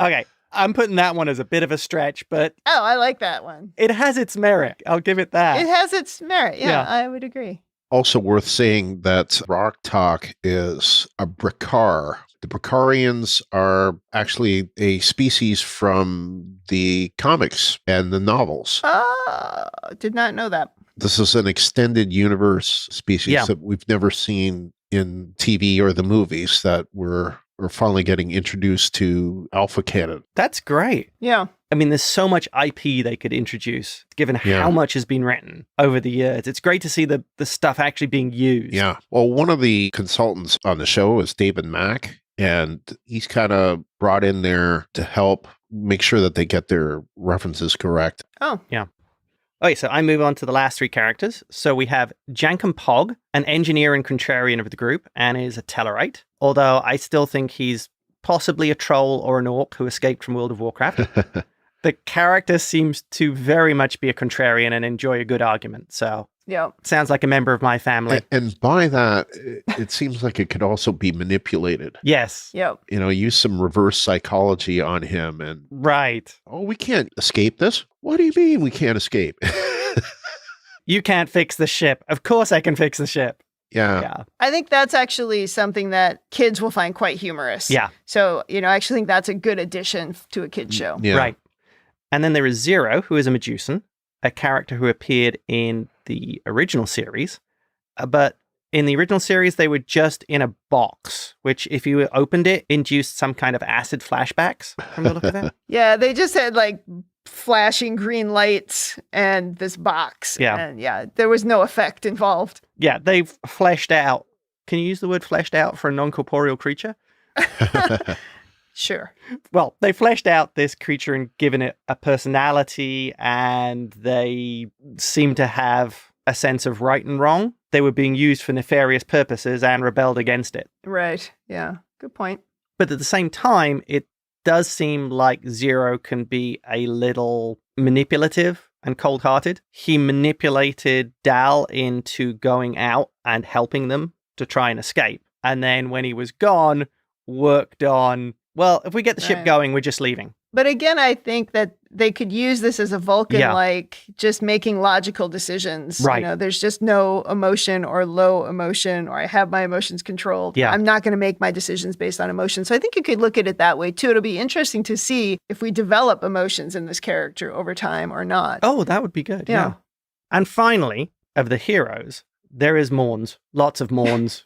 Okay, I'm putting that one as a bit of a stretch, but... Oh, I like that one. It has its merit. I'll give it that. It has its merit. Yeah, I would agree. Also worth saying that Rock Talk is a Bricar. The Bricarians are actually a species from the comics and the novels. Oh, did not know that. This is an extended universe species that we've never seen in TV or the movies that we're finally getting introduced to Alpha Canon. That's great. Yeah. I mean, there's so much IP they could introduce, given how much has been written over the years. It's great to see the stuff actually being used. Yeah. Well, one of the consultants on the show is David Mack, and he's kind of brought in there to help make sure that they get their references correct. Oh. Yeah. Okay, so I move on to the last three characters. So we have Jankum Pog, an engineer and contrarian of the group, and is a Tellarite. Although I still think he's possibly a troll or an orc who escaped from World of Warcraft. The character seems to very much be a contrarian and enjoy a good argument. So sounds like a member of my family. And by that, it seems like it could also be manipulated. Yes. Yep. You know, use some reverse psychology on him and... Right. Oh, we can't escape this? What do you mean we can't escape? You can't fix the ship. Of course I can fix the ship. Yeah. I think that's actually something that kids will find quite humorous. Yeah. So, I actually think that's a good addition to a kid's show. Yeah. Right. And then there is Zero, who is a Medusan, a character who appeared in the original series. But in the original series, they were just in a box, which if you opened it, induced some kind of acid flashbacks from the look of it. Yeah, they just had like flashing green lights and this box. Yeah. And there was no effect involved. Yeah, they've fleshed out. Can you use the word fleshed out for a non-corporeal creature? Sure. Well, they fleshed out this creature and given it a personality, and they seem to have a sense of right and wrong. They were being used for nefarious purposes and rebelled against it. Right. Yeah. Good point. But at the same time, it does seem like Zero can be a little manipulative and cold-hearted. He manipulated Dal into going out and helping them to try and escape. And then when he was gone, worked on, well, if we get the ship going, we're just leaving. But again, I think that they could use this as a Vulcan, like just making logical decisions. Right. There's just no emotion or low emotion, or I have my emotions controlled. Yeah. I'm not going to make my decisions based on emotion. So I think you could look at it that way too. It'll be interesting to see if we develop emotions in this character over time or not. Oh, that would be good. Yeah. And finally, of the heroes, there is Morns. Lots of Morns.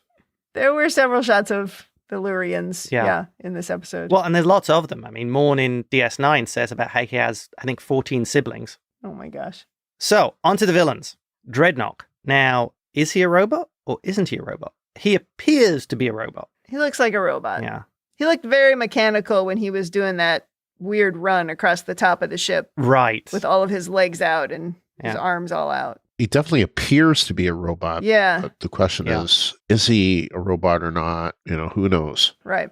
There were several shots of Lurians, Yeah. in this episode. Well, and there's lots of them. I mean, Morn in DS9 says about how he has, I think, 14 siblings. Oh my gosh. So, on to the villains. Dreadnought. Now, is he a robot or isn't he a robot? He appears to be a robot. He looks like a robot. Yeah. He looked very mechanical when he was doing that weird run across the top of the ship Right. with all of his legs out and his Yeah. arms all out. He definitely appears to be a robot. Yeah, But the question Yeah. is he a robot or not? Who knows? right.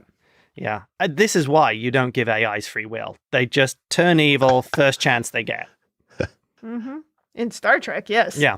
Yeah. This is why you don't give AIs free will. They just turn evil first chance they get. Hmm. In Star Trek, yes. Yeah.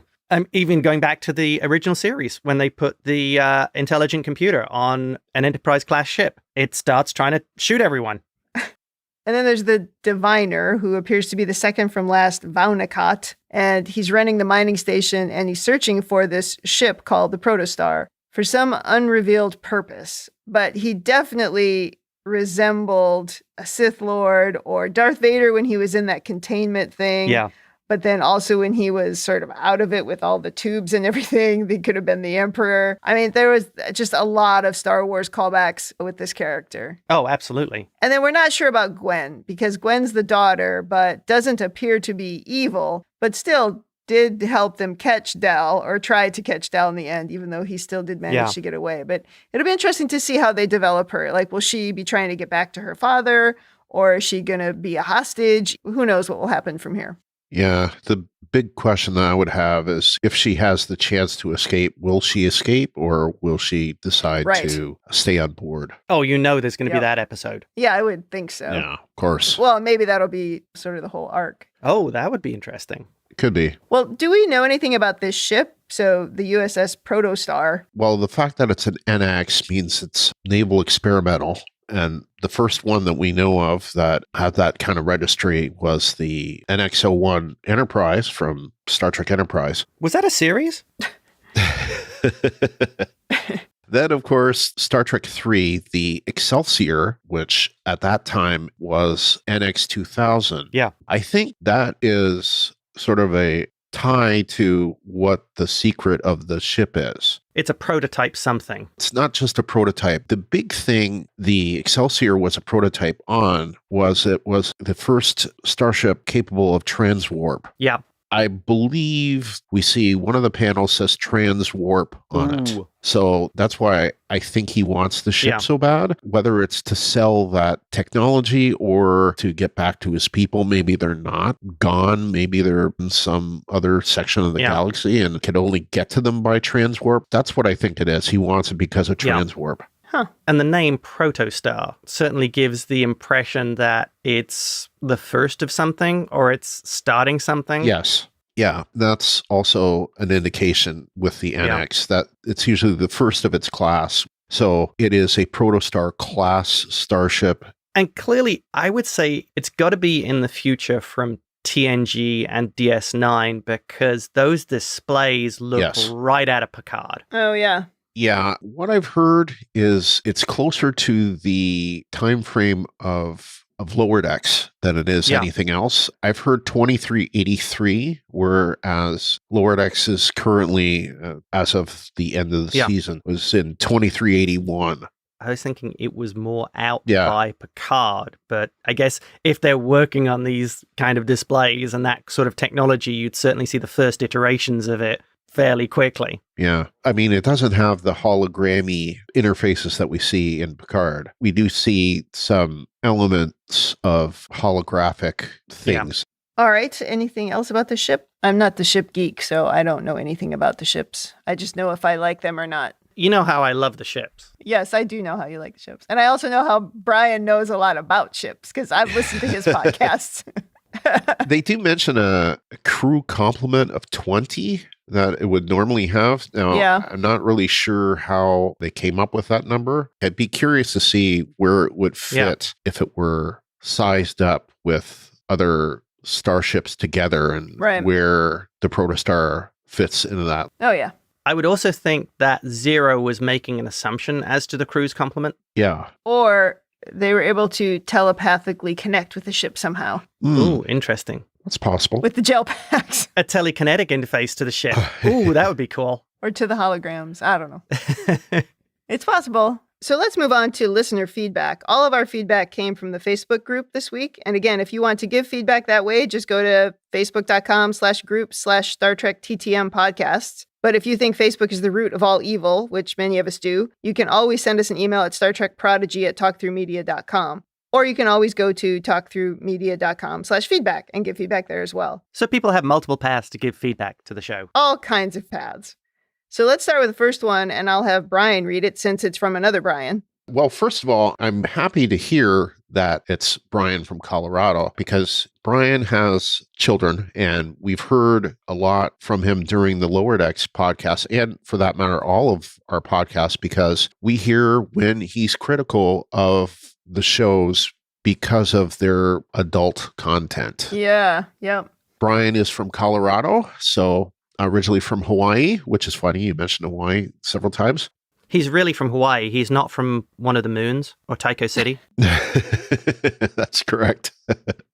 Even going back to the original series, when they put the intelligent computer on an Enterprise-class ship, it starts trying to shoot everyone. And then there's the diviner, who appears to be the second from last Vaunakat, and he's running the mining station, and he's searching for this ship called the Protostar for some unrevealed purpose. But he definitely resembled a Sith Lord or Darth Vader when he was in that containment thing. Yeah. But then also when he was sort of out of it with all the tubes and everything, he could have been the Emperor. I mean, there was just a lot of Star Wars callbacks with this character. Oh, absolutely. And then we're not sure about Gwen, because Gwen's the daughter, but doesn't appear to be evil, but still did help them catch Dal, or try to catch Dal in the end, even though he still did manage to get away. But it'll be interesting to see how they develop her. Like, will she be trying to get back to her father, or is she going to be a hostage? Who knows what will happen from here? Yeah, the big question that I would have is, if she has the chance to escape, will she escape, or will she decide Right. to stay on board? Oh, there's going to be Yep. that episode. Yeah, I would think so. Yeah, of course. Well, maybe that'll be sort of the whole arc. Oh, that would be interesting. Could be. Well, do we know anything about this ship? So the USS Protostar. Well, the fact that it's an NX means it's naval experimental. And the first one that we know of that had that kind of registry was the NX-01 Enterprise from Star Trek Enterprise. Was that a series? Then, of course, Star Trek 3, the Excelsior, which at that time was NX-2000. Yeah. I think that is sort of a tie to what the secret of the ship is. It's a prototype something. It's not just a prototype. The big thing the Excelsior was a prototype on was it was the first starship capable of transwarp. Yeah. I believe we see one of the panels says transwarp on it. Ooh. So that's why I think he wants the ship Yeah. so bad, whether it's to sell that technology or to get back to his people. Maybe they're not gone. Maybe they're in some other section of the Yeah. galaxy and can only get to them by transwarp. That's what I think it is. He wants it because of Yeah. transwarp. And the name Protostar certainly gives the impression that it's the first of something, or it's starting something. Yes. Yeah, that's also an indication with the NX that it's usually the first of its class. So it is a Protostar class starship. And clearly, I would say it's got to be in the future from TNG and DS9, because those displays look Yes. right out of Picard. Oh, yeah. Yeah, what I've heard is it's closer to the time frame of Lower Decks than it is Yeah. anything else. I've heard 2383, whereas Lower Decks is currently, as of the end of the season, was in 2381. I was thinking it was more out Yeah. by Picard, but I guess if they're working on these kind of displays and that sort of technology, you'd certainly see the first iterations of it fairly quickly. Yeah. I mean, it doesn't have the hologrammy interfaces that we see in Picard. We do see some elements of holographic things. All right. Anything else about the ship? I'm not the ship geek, so I don't know anything about the ships. I just know if I like them or not. You know how I love the ships. Yes, I do know how you like the ships. And I also know how Brian knows a lot about ships, because I've listened to his podcasts. They do mention a crew complement of 20 that it would normally have. Now, Yeah. I'm not really sure how they came up with that number. I'd be curious to see where it would fit if it were sized up with other starships together and Right. where the Protostar fits into that. Oh, yeah. I would also think that Zero was making an assumption as to the crew's complement. Yeah. Or they were able to telepathically connect with the ship somehow Ooh, interesting. That's possible. with the gel packs A telekinetic interface to the ship. Ooh, that would be cool. or to the holograms. I don't know. It's possible. So let's move on to listener feedback. All of our feedback came from the Facebook group this week. And again, if you want to give feedback that way, just go to facebook.com/group/Star Trek TTM podcasts. But if you think Facebook is the root of all evil, which many of us do, you can always send us an email at StarTrekProdigy@talkthroughmedia.com. Or you can always go to talkthroughmedia.com/feedback and give feedback there as well. So people have multiple paths to give feedback to the show. All kinds of paths. So let's start with the first one, and I'll have Brian read it since it's from another Brian. Well, first of all, I'm happy to hear that it's Brian from Colorado, because Brian has children, and we've heard a lot from him during the Lower Decks podcast, and for that matter, all of our podcasts, because we hear when he's critical of the shows because of their adult content. Yeah, yep. Brian is from Colorado, so originally from Hawaii, which is funny. You mentioned Hawaii several times. He's really from Hawaii. He's not from one of the moons or Taiko City. That's correct.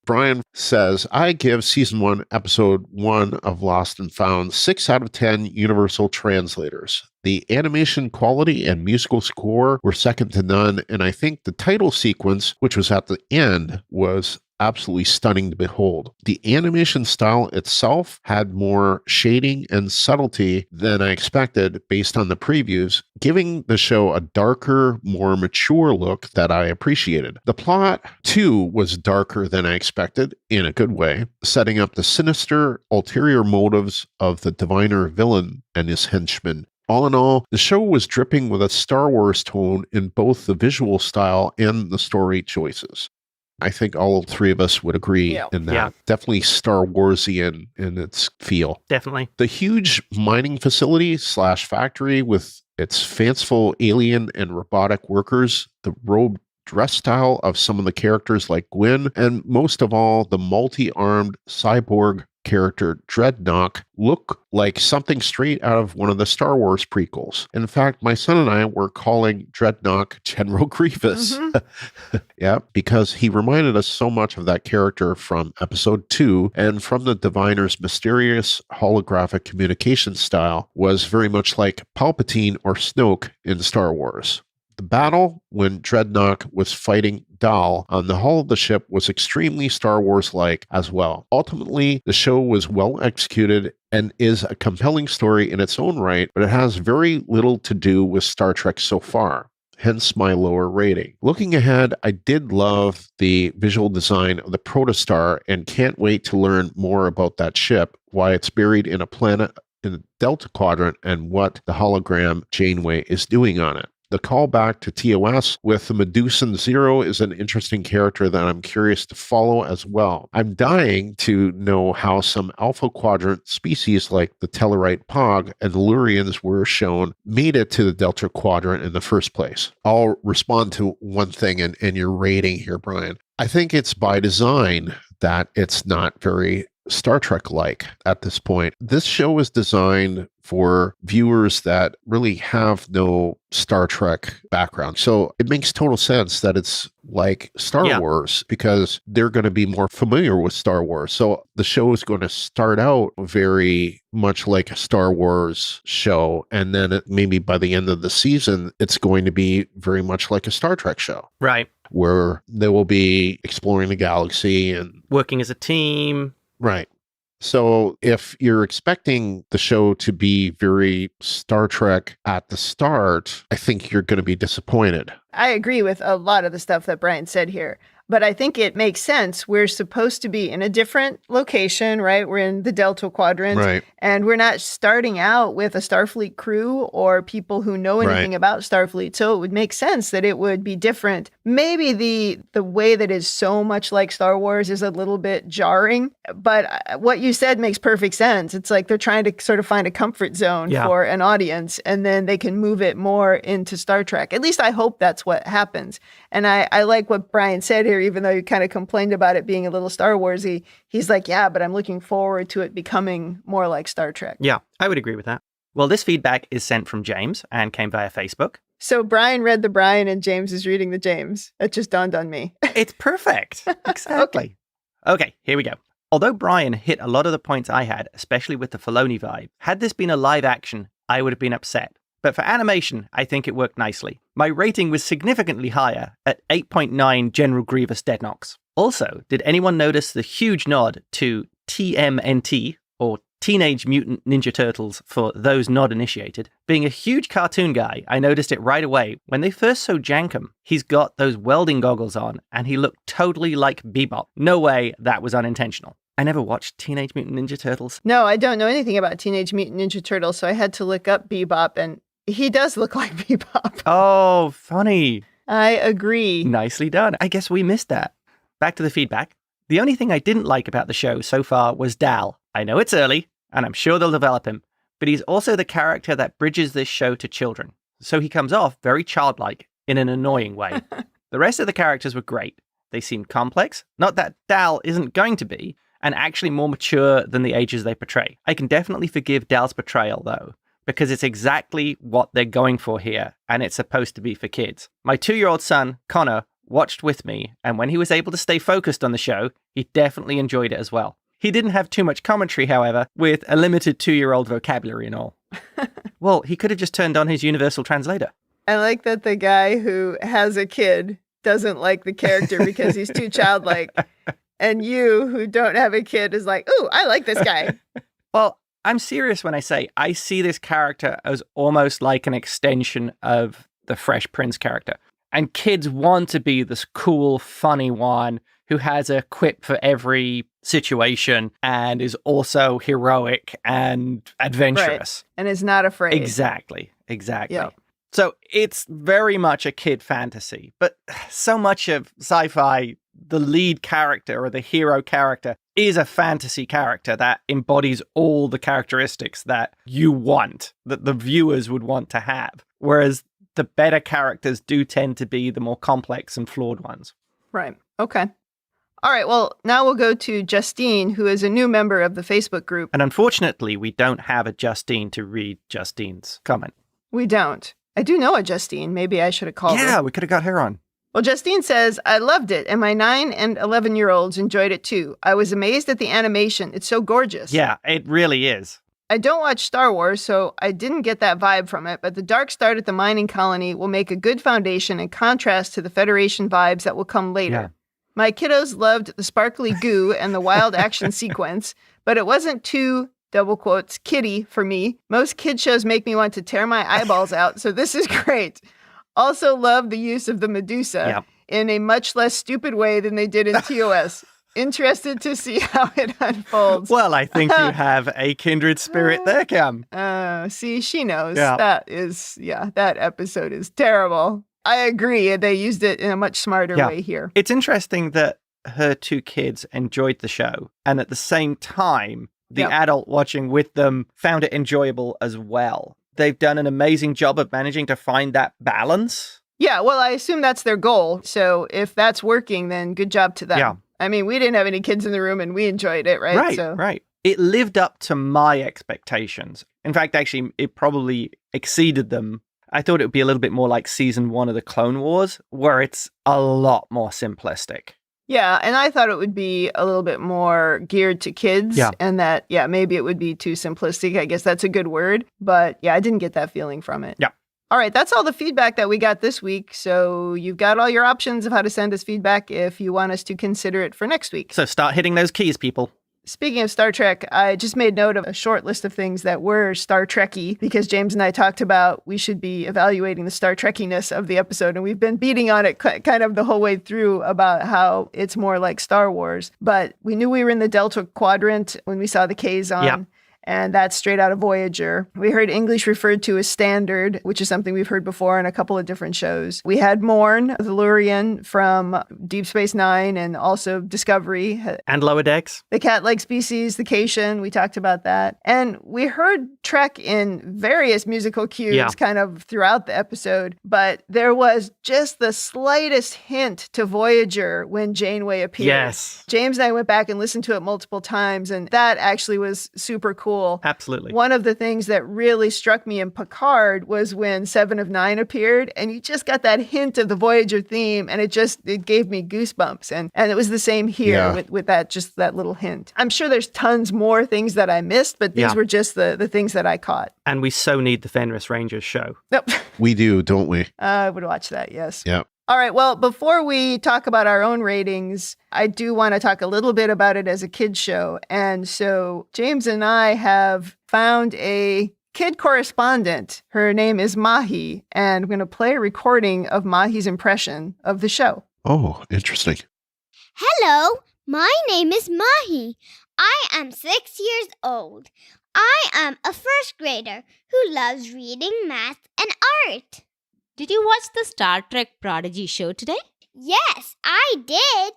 Brian says, I give season 1, episode 1 of Lost and Found 6 out of 10 universal translators. The animation quality and musical score were second to none, and I think the title sequence, which was at the end, was absolutely stunning to behold. The animation style itself had more shading and subtlety than I expected based on the previews, giving the show a darker, more mature look that I appreciated. The plot, too, was darker than I expected, in a good way, setting up the sinister, ulterior motives of the diviner villain and his henchmen. All in all, the show was dripping with a Star Wars tone in both the visual style and the story choices. I think all three of us would agree in that. Yeah. Definitely Star Warsian in its feel. Definitely. The huge mining facility / factory with its fanciful alien and robotic workers, the robed dress style of some of the characters like Gwyn, and most of all, the multi-armed cyborg character Dreadnought look like something straight out of one of the Star Wars prequels. In fact, my son and I were calling Dreadnought General Grievous. Mm-hmm. Yeah, because he reminded us so much of that character from episode 2, and from the Diviner's mysterious holographic communication style was very much like Palpatine or Snoke in Star Wars. The battle, when Dreadnought was fighting Dal on the hull of the ship, was extremely Star Wars-like as well. Ultimately, the show was well executed and is a compelling story in its own right, but it has very little to do with Star Trek so far. Hence my lower rating. Looking ahead, I did love the visual design of the Protostar and can't wait to learn more about that ship, why it's buried in a planet in the Delta Quadrant, and what the hologram Janeway is doing on it. The callback to TOS with the Medusan Zero is an interesting character that I'm curious to follow as well. I'm dying to know how some Alpha Quadrant species like the Tellarite Pog and the Lurians were shown made it to the Delta Quadrant in the first place. I'll respond to one thing in your rating here, Brian. I think it's by design that it's not very Star Trek-like at this point. This show is designed for viewers that really have no Star Trek background. So it makes total sense that it's like Star Wars, because they're going to be more familiar with Star Wars. So the show is going to start out very much like a Star Wars show, and then maybe by the end of the season, it's going to be very much like a Star Trek show. Right. Where they will be exploring the galaxy and working as a team. Right. So if you're expecting the show to be very Star Trek at the start, I think you're going to be disappointed. I agree with a lot of the stuff that Brian said here. But I think it makes sense. We're supposed to be in a different location, right? We're in the Delta Quadrant. Right. And we're not starting out with a Starfleet crew or people who know anything about Starfleet. So it would make sense that it would be different. Maybe the way that is so much like Star Wars is a little bit jarring. But what you said makes perfect sense. It's like they're trying to sort of find a comfort zone for an audience, and then they can move it more into Star Trek. At least I hope that's what happens. And I like what Brian said here, even though you kind of complained about it being a little Star Warsy. He's like, yeah, but I'm looking forward to it becoming more like Star Trek. Yeah, I would agree with that. Well, this feedback is sent from James and came via Facebook. So Brian read the Brian and James is reading the James. It just dawned on me. It's perfect. Exactly. Okay, here we go. Although Brian hit a lot of the points I had, especially with the Filoni vibe, had this been a live action, I would have been upset. But for animation, I think it worked nicely. My rating was significantly higher at 8.9 General Grievous Deadnoks. Also, did anyone notice the huge nod to TMNT, or Teenage Mutant Ninja Turtles for those not initiated? Being a huge cartoon guy, I noticed it right away. When they first saw Jankum, he's got those welding goggles on, and he looked totally like Bebop. No way that was unintentional. I never watched Teenage Mutant Ninja Turtles. No, I don't know anything about Teenage Mutant Ninja Turtles, so I had to look up Bebop, and he does look like Bebop. Oh, funny. I agree. Nicely done. I guess we missed that. Back to the feedback. The only thing I didn't like about the show so far was Dal. I know it's early, and I'm sure they'll develop him, but he's also the character that bridges this show to children. So he comes off very childlike in an annoying way. The rest of the characters were great. They seemed complex. Not that Dal isn't going to be, and actually more mature than the ages they portray. I can definitely forgive Dal's portrayal, though, because it's exactly what they're going for here, and it's supposed to be for kids. My 2-year-old son, Connor, watched with me, and when he was able to stay focused on the show, he definitely enjoyed it as well. He didn't have too much commentary, however, with a limited 2-year-old vocabulary and all. Well, he could have just turned on his universal translator. I like that the guy who has a kid doesn't like the character because he's too childlike. And you, who don't have a kid, is like, ooh, I like this guy. Well, I'm serious when I say I see this character as almost like an extension of the Fresh Prince character. And kids want to be this cool, funny one who has a quip for every situation and is also heroic and adventurous. Right. And is not afraid. Exactly. Yep. So it's very much a kid fantasy, but so much of sci-fi, the lead character or the hero character is a fantasy character that embodies all the characteristics that you want, that the viewers would want to have. Whereas the better characters do tend to be the more complex and flawed ones. Right. Okay. All right. Well, now we'll go to Justine, who is a new member of the Facebook group. And unfortunately, we don't have a Justine to read Justine's comment. We don't. I do know a Justine. Maybe I should have called her. Yeah, we could have got her on. Well, Justine says, I loved it, and my 9 and 11-year-olds enjoyed it too. I was amazed at the animation. It's so gorgeous. Yeah, it really is. I don't watch Star Wars, so I didn't get that vibe from it, but the dark start at the mining colony will make a good foundation in contrast to the Federation vibes that will come later. Yeah. My kiddos loved the sparkly goo and the wild action sequence, but it wasn't too, double quotes, kiddie for me. Most kid shows make me want to tear my eyeballs out, so this is great. Also love the use of the Medusa in a much less stupid way than they did in TOS. Interested to see how it unfolds. Well, I think you have a kindred spirit there, Cam. See, she knows. Yeah. That episode is terrible. I agree. They used it in a much smarter way here. It's interesting that her 2 kids enjoyed the show, and at the same time, the adult watching with them found it enjoyable as well. They've done an amazing job of managing to find that balance. Yeah, well, I assume that's their goal. So if that's working, then good job to them. Yeah. I mean, we didn't have any kids in the room and we enjoyed it, right? Right. It lived up to my expectations. In fact, actually, it probably exceeded them. I thought it would be a little bit more like season 1 of the Clone Wars, where it's a lot more simplistic. Yeah, and I thought it would be a little bit more geared to kids and that, maybe it would be too simplistic. I guess that's a good word. But I didn't get that feeling from it. Yeah. All right, that's all the feedback that we got this week. So you've got all your options of how to send us feedback if you want us to consider it for next week. So start hitting those keys, people. Speaking of Star Trek, I just made note of a short list of things that were Star Trek-y because James and I talked about we should be evaluating the Star Trek-iness of the episode, and we've been beating on it kind of the whole way through about how it's more like Star Wars. But we knew we were in the Delta Quadrant when we saw the Kazon. And that's straight out of Voyager. We heard English referred to as standard, which is something we've heard before in a couple of different shows. We had Morn, the Lurian from Deep Space Nine and also Discovery. And Lower Decks. The cat-like species, the Cation, we talked about that. And we heard Trek in various musical cues kind of throughout the episode, but there was just the slightest hint to Voyager when Janeway appeared. Yes. James and I went back and listened to it multiple times, and that actually was super cool. cool. Absolutely. One of the things that really struck me in Picard was when 7 of 9 appeared, and you just got that hint of the Voyager theme, and it gave me goosebumps. And it was the same here with that little hint. I'm sure there's tons more things that I missed, but these were just the things that I caught. And we so need the Fenris Rangers show. Nope. We do, don't we? I would watch that, yes. Yeah. All right. Well, before we talk about our own ratings, I do want to talk a little bit about it as a kid's show. And so James and I have found a kid correspondent. Her name is Mahi, and I'm going to play a recording of Mahi's impression of the show. Oh, interesting. Hello, my name is Mahi. I am 6 years old. I am a first grader who loves reading, math, and art. Did you watch the Star Trek Prodigy show today? Yes, I did.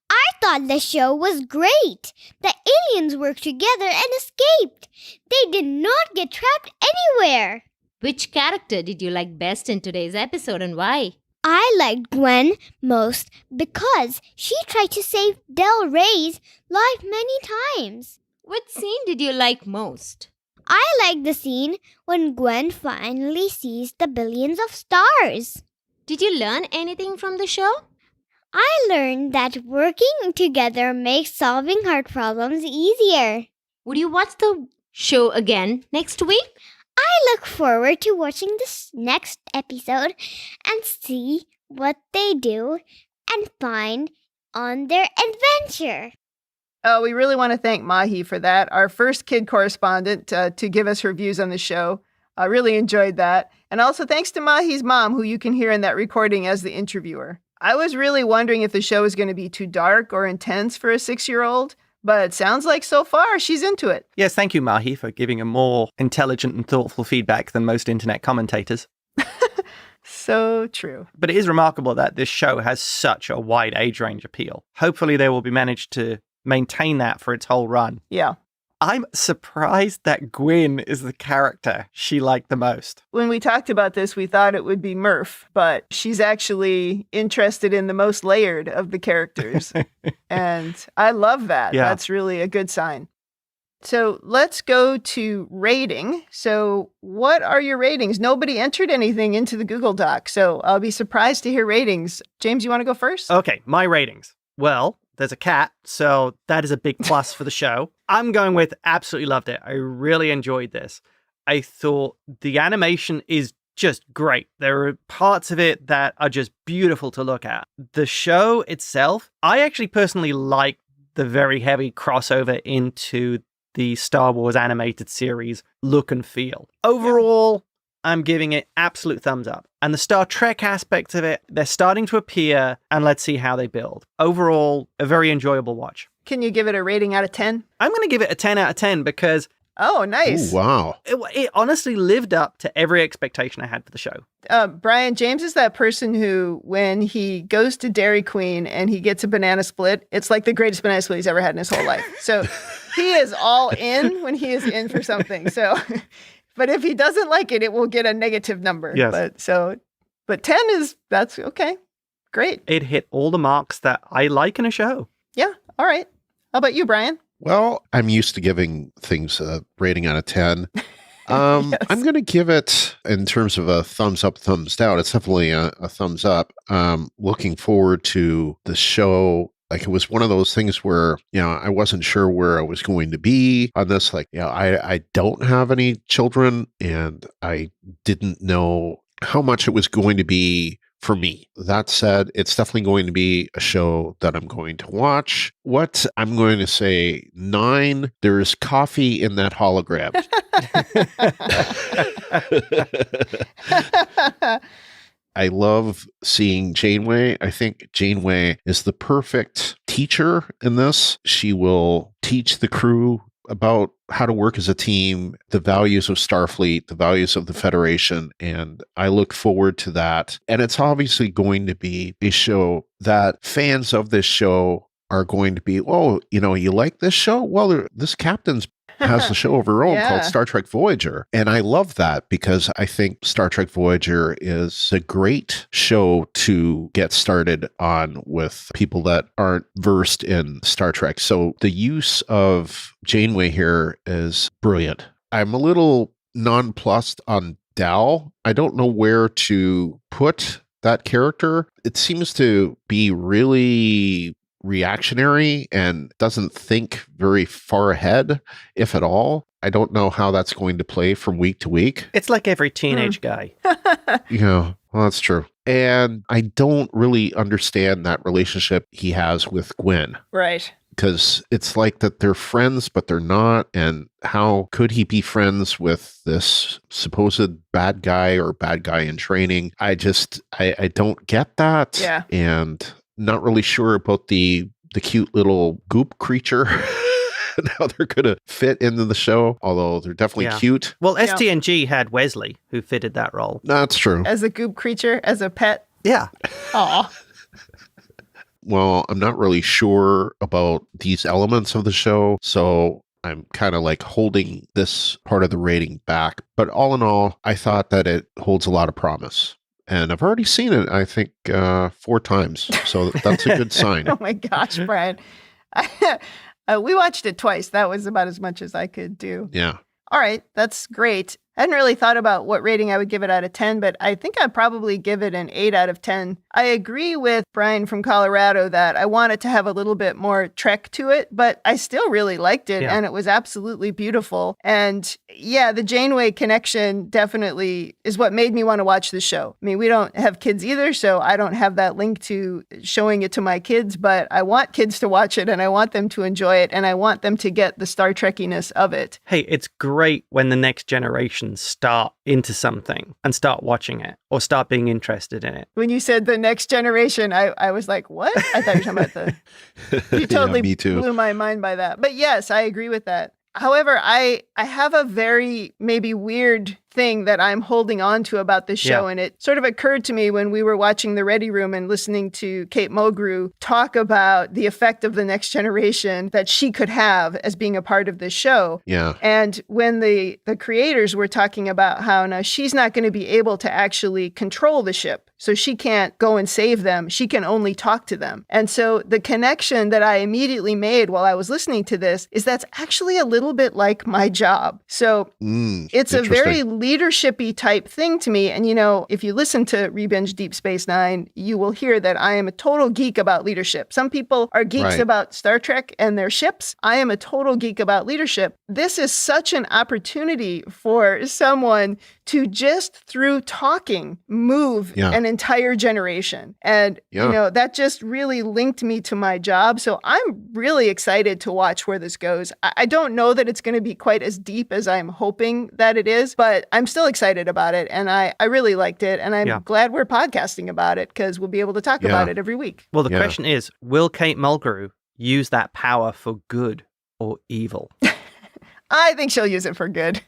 I thought the show was great. The aliens worked together and escaped. They did not get trapped anywhere. Which character did you like best in today's episode and why? I liked Gwen most because she tried to save Del Rey's life many times. Which scene did you like most? I like the scene when Gwen finally sees the billions of stars. Did you learn anything from the show? I learned that working together makes solving hard problems easier. Would you watch the show again next week? I look forward to watching this next episode and see what they do and find on their adventure. Oh, we really want to thank Mahi for that, our first kid correspondent to give us her views on the show. I really enjoyed that. And also thanks to Mahi's mom, who you can hear in that recording as the interviewer. I was really wondering if the show is going to be too dark or intense for a 6-year-old, but it sounds like so far she's into it. Yes, thank you, Mahi, for giving a more intelligent and thoughtful feedback than most internet commentators. So true. But it is remarkable that this show has such a wide age range appeal. Hopefully they will be managed to maintain that for its whole run. Yeah. I'm surprised that Gwyn is the character she liked the most. When we talked about this, we thought it would be Murph, but she's actually interested in the most layered of the characters. And I love that. Yeah. That's really a good sign. So let's go to rating. So what are your ratings? Nobody entered anything into the Google Doc, so I'll be surprised to hear ratings. James, you want to go first? Okay, my ratings. Well, there's a cat, so that is a big plus for the show. I'm going with absolutely loved it. I really enjoyed this. I thought the animation is just great. There are parts of it that are just beautiful to look at. The show itself, I actually personally like the very heavy crossover into the Star Wars animated series look and feel. Overall, I'm giving it absolute thumbs up. And the Star Trek aspects of it, they're starting to appear, and let's see how they build. Overall, a very enjoyable watch. Can you give it a rating out of 10? I'm going to give it a 10 out of 10 because Oh, nice. Ooh, wow. it honestly lived up to every expectation I had for the show. Brian, James is that person who, when he goes to Dairy Queen and he gets a banana split, it's like the greatest banana split he's ever had in his whole life. So he is all in when he is in for something. So, but if he doesn't like it, it will get a negative number. Yes. But 10 that's okay. Great. It hit all the marks that I like in a show. Yeah. All right. How about you, Brian? Well, I'm used to giving things a rating out of 10. I'm going to give it, in terms of a thumbs up, thumbs down, it's definitely a thumbs up. Looking forward to the show. Like, it was one of those things where, I wasn't sure where I was going to be on this. Like, I don't have any children, and I didn't know how much it was going to be for me. That said, it's definitely going to be a show that I'm going to watch. What I'm going to say, 9, there's coffee in that hologram. I love seeing Janeway. I think Janeway is the perfect teacher in this. She will teach the crew about how to work as a team, the values of Starfleet, the values of the Federation, and I look forward to that. And it's obviously going to be a show that fans of this show are going to be, you like this show? Well, this captain's has a show of her own Yeah. called Star Trek Voyager. And I love that because I think Star Trek Voyager is a great show to get started on with people that aren't versed in Star Trek. So the use of Janeway here is brilliant. I'm a little nonplussed on Dal. I don't know where to put that character. It seems to be really reactionary and doesn't think very far ahead, if at all. I don't know how that's going to play from week to week. It's like every teenage guy. Yeah, well, that's true. And I don't really understand that relationship he has with Gwen. Right. Because it's like that they're friends, but they're not. And how could he be friends with this supposed bad guy or bad guy in training? I don't get that. Yeah. And not really sure about the cute little goop creature and how they're going to fit into the show, although they're definitely cute. Well, STNG had Wesley, who fitted that role. That's true. As a goop creature, as a pet. Yeah. Aw. Well, I'm not really sure about these elements of the show, so I'm kind of like holding this part of the rating back. But all in all, I thought that it holds a lot of promise. And I've already seen it, I think, 4 times. So that's a good sign. Oh my gosh, Brian. We watched it twice. That was about as much as I could do. Yeah. All right, that's great. I hadn't really thought about what rating I would give it out of 10, but I think I'd probably give it an 8 out of 10. I agree with Brian from Colorado that I want it to have a little bit more Trek to it, but I still really liked it, and it was absolutely beautiful. And yeah, the Janeway connection definitely is what made me want to watch the show. I mean, we don't have kids either, so I don't have that link to showing it to my kids, but I want kids to watch it, and I want them to enjoy it, and I want them to get the Star Trekkiness of it. Hey, it's great when the next generation start into something and start watching it or start being interested in it. When you said the next generation, I was like, what? I thought you were talking about you totally me too. blew my mind by that. But yes, I agree with that. However, I have a very maybe weird thing that I'm holding on to about this show. And it sort of occurred to me when we were watching The Ready Room and listening to Kate Mulgrew talk about the effect of the next generation that she could have as being a part of this show. Yeah. And when the creators were talking about how now she's not going to be able to actually control the ship. So she can't go and save them. She can only talk to them. And so the connection that I immediately made while I was listening to this is that's actually a little bit like my job. So it's a very leadership-y type thing to me. And, you know, if you listen to Rebinge Deep Space Nine, you will hear that I am a total geek about leadership. Some people are geeks about Star Trek and their ships. I am a total geek about leadership. This is such an opportunity for someone to just through talking move an entire generation. And, you know, that just really linked me to my job. So I'm really excited to watch where this goes. I don't know that it's going to be quite as deep as I'm hoping that it is, but I'm still excited about it. And I really liked it. And I'm glad we're podcasting about it because we'll be able to talk about it every week. Well, the question is, will Kate Mulgrew use that power for good or evil? I think she'll use it for good.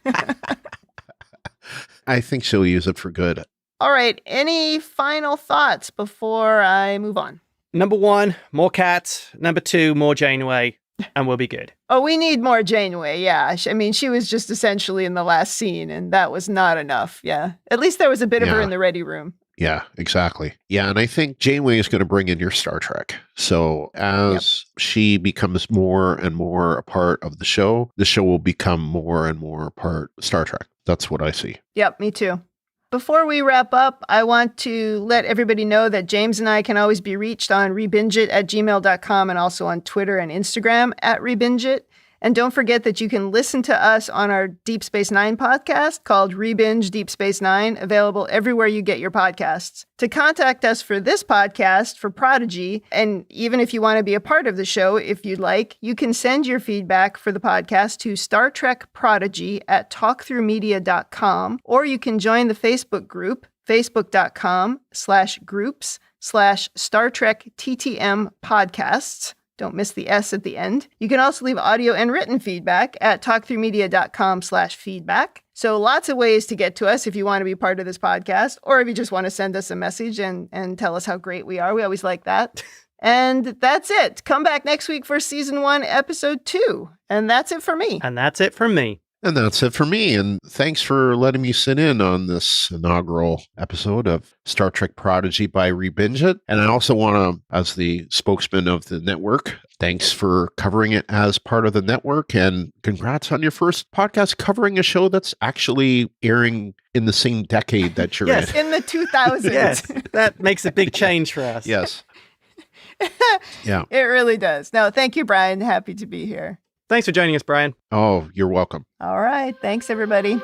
I think she'll use it for good. All right. Any final thoughts before I move on? Number 1, more cats. Number 2, more Janeway. And we'll be good. Oh, we need more Janeway. Yeah. I mean, she was just essentially in the last scene, and that was not enough. Yeah. At least there was a bit of her in the Ready Room. Yeah, exactly. Yeah, and I think Janeway is going to bring in your Star Trek. So as she becomes more and more a part of the show will become more and more a part of Star Trek. That's what I see. Yep, me too. Before we wrap up, I want to let everybody know that James and I can always be reached on RebingeIt@gmail.com and also on Twitter and Instagram @RebingeIt. And don't forget that you can listen to us on our Deep Space Nine podcast called Rebinge Deep Space Nine, available everywhere you get your podcasts. To contact us for this podcast, for Prodigy, and even if you want to be a part of the show, if you'd like, you can send your feedback for the podcast to Star Trek Prodigy @talkthroughmedia.com, or you can join the Facebook group, facebook.com/groups/Star Trek TTM podcasts. Don't miss the S at the end. You can also leave audio and written feedback at talkthroughmedia.com/feedback. So lots of ways to get to us if you want to be part of this podcast, or if you just want to send us a message and tell us how great we are. We always like that. And that's it. Come back next week for season 1, episode 2. And that's it for me. And that's it from me. And that's it for me. And thanks for letting me sit in on this inaugural episode of Star Trek Prodigy by RebingeIt. And I also want to, as the spokesman of the network, thanks for covering it as part of the network. And congrats on your first podcast covering a show that's actually airing in the same decade that you're Yes. in. In the 2000s. Yes, that makes a big change for us. Yes. Yeah. It really does. No, thank you, Brian. Happy to be here. Thanks for joining us, Brian. Oh, you're welcome. All right. Thanks, everybody.